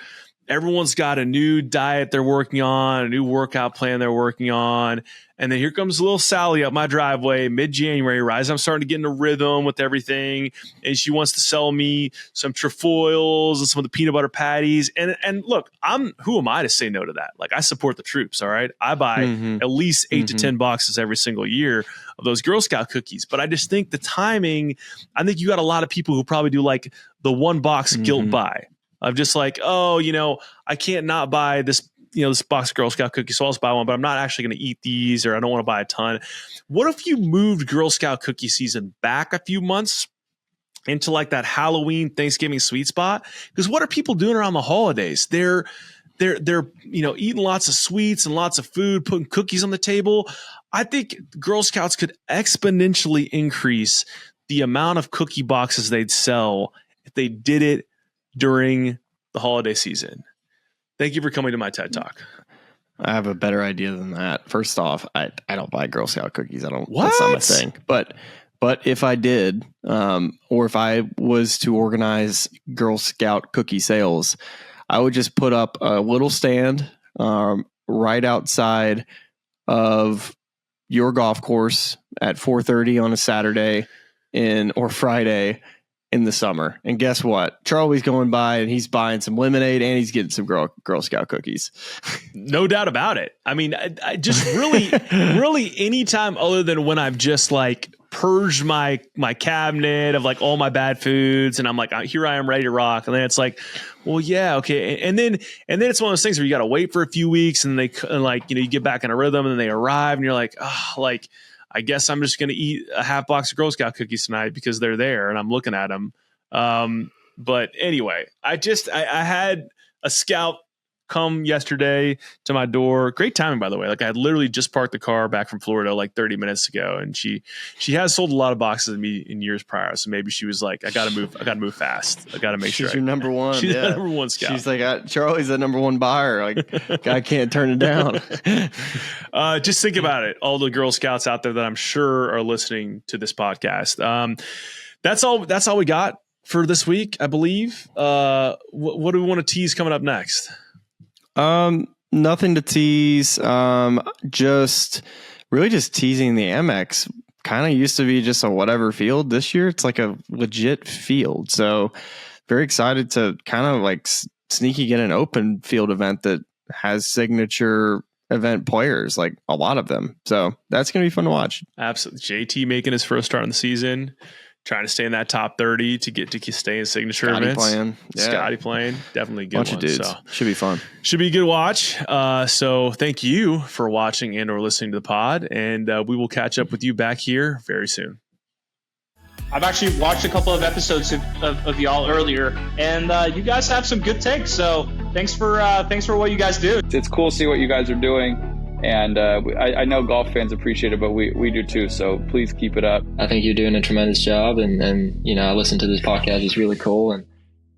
Everyone's got a new diet they're working on, a new workout plan they're working on. And then here comes little Sally up my driveway mid-January, right? As I'm starting to get in a rhythm with everything. And she wants to sell me some trefoils and some of the peanut butter patties. And look, who am I to say no to that? Like, I support the troops, all right? I buy at least 8 to 10 boxes every single year of those Girl Scout cookies. But I just think the timing, I think you got a lot of people who probably do like the one box guilt buy of just like, oh, I can't not buy this, this box of Girl Scout cookies, so I'll just buy one, but I'm not actually going to eat these, or I don't want to buy a ton. What if you moved Girl Scout cookie season back a few months into like that Halloween, Thanksgiving sweet spot? Because what are people doing around the holidays? They're eating lots of sweets and lots of food, putting cookies on the table. I think Girl Scouts could exponentially increase the amount of cookie boxes they'd sell if they did it during the holiday season. Thank you for coming to my TED Talk. I have a better idea than that. First off, I don't buy Girl Scout cookies. I don't. What? That's not my thing. But if I did, or if I was to organize Girl Scout cookie sales, I would just put up a little stand right outside of your golf course at 4:30 on a Saturday or Friday in the summer. And guess what? Charlie's going by and he's buying some lemonade and he's getting some Girl Scout cookies. No doubt about it. I mean, I just really, really anytime other than when I've just like purged my cabinet of like all my bad foods, and I'm like, here I am ready to rock. And then it's like, well, yeah, okay. And then it's one of those things where you got to wait for a few weeks, and you get back in a rhythm, and then they arrive, and you're like, I guess I'm just going to eat a half box of Girl Scout cookies tonight because they're there and I'm looking at them. But anyway, I had a scout come yesterday to my door. Great timing, by the way. Like, I had literally just parked the car back from Florida like 30 minutes ago, and she has sold a lot of boxes of me in years prior. So maybe she was like, I gotta move fast. I gotta make sure. She's your number one. She's the number one scout. She's like, Charlie's the number one buyer. Like, I can't turn it down. Just think about it. All the Girl Scouts out there that I'm sure are listening to this podcast. That's all we got for this week, I believe. What do we want to tease coming up next? Nothing to tease. Just teasing the Amex. Kind of used to be just a whatever field. This year, it's like a legit field. So very excited to kind of like sneaky get an open field event that has signature event players, like a lot of them. So that's going to be fun to watch. Absolutely. JT making his first start in the season. Trying to stay in that top 30 to stay in signature events. Scotty playing. Definitely a good bunch one. Of dudes. So should be fun. Should be a good watch. So thank you for watching and or listening to the pod. And we will catch up with you back here very soon. I've actually watched a couple of episodes of y'all earlier, and you guys have some good takes. So thanks for what you guys do. It's cool to see what you guys are doing. And I know golf fans appreciate it, but we do too. So please keep it up. I think you're doing a tremendous job. And I listen to this podcast. It's really cool. And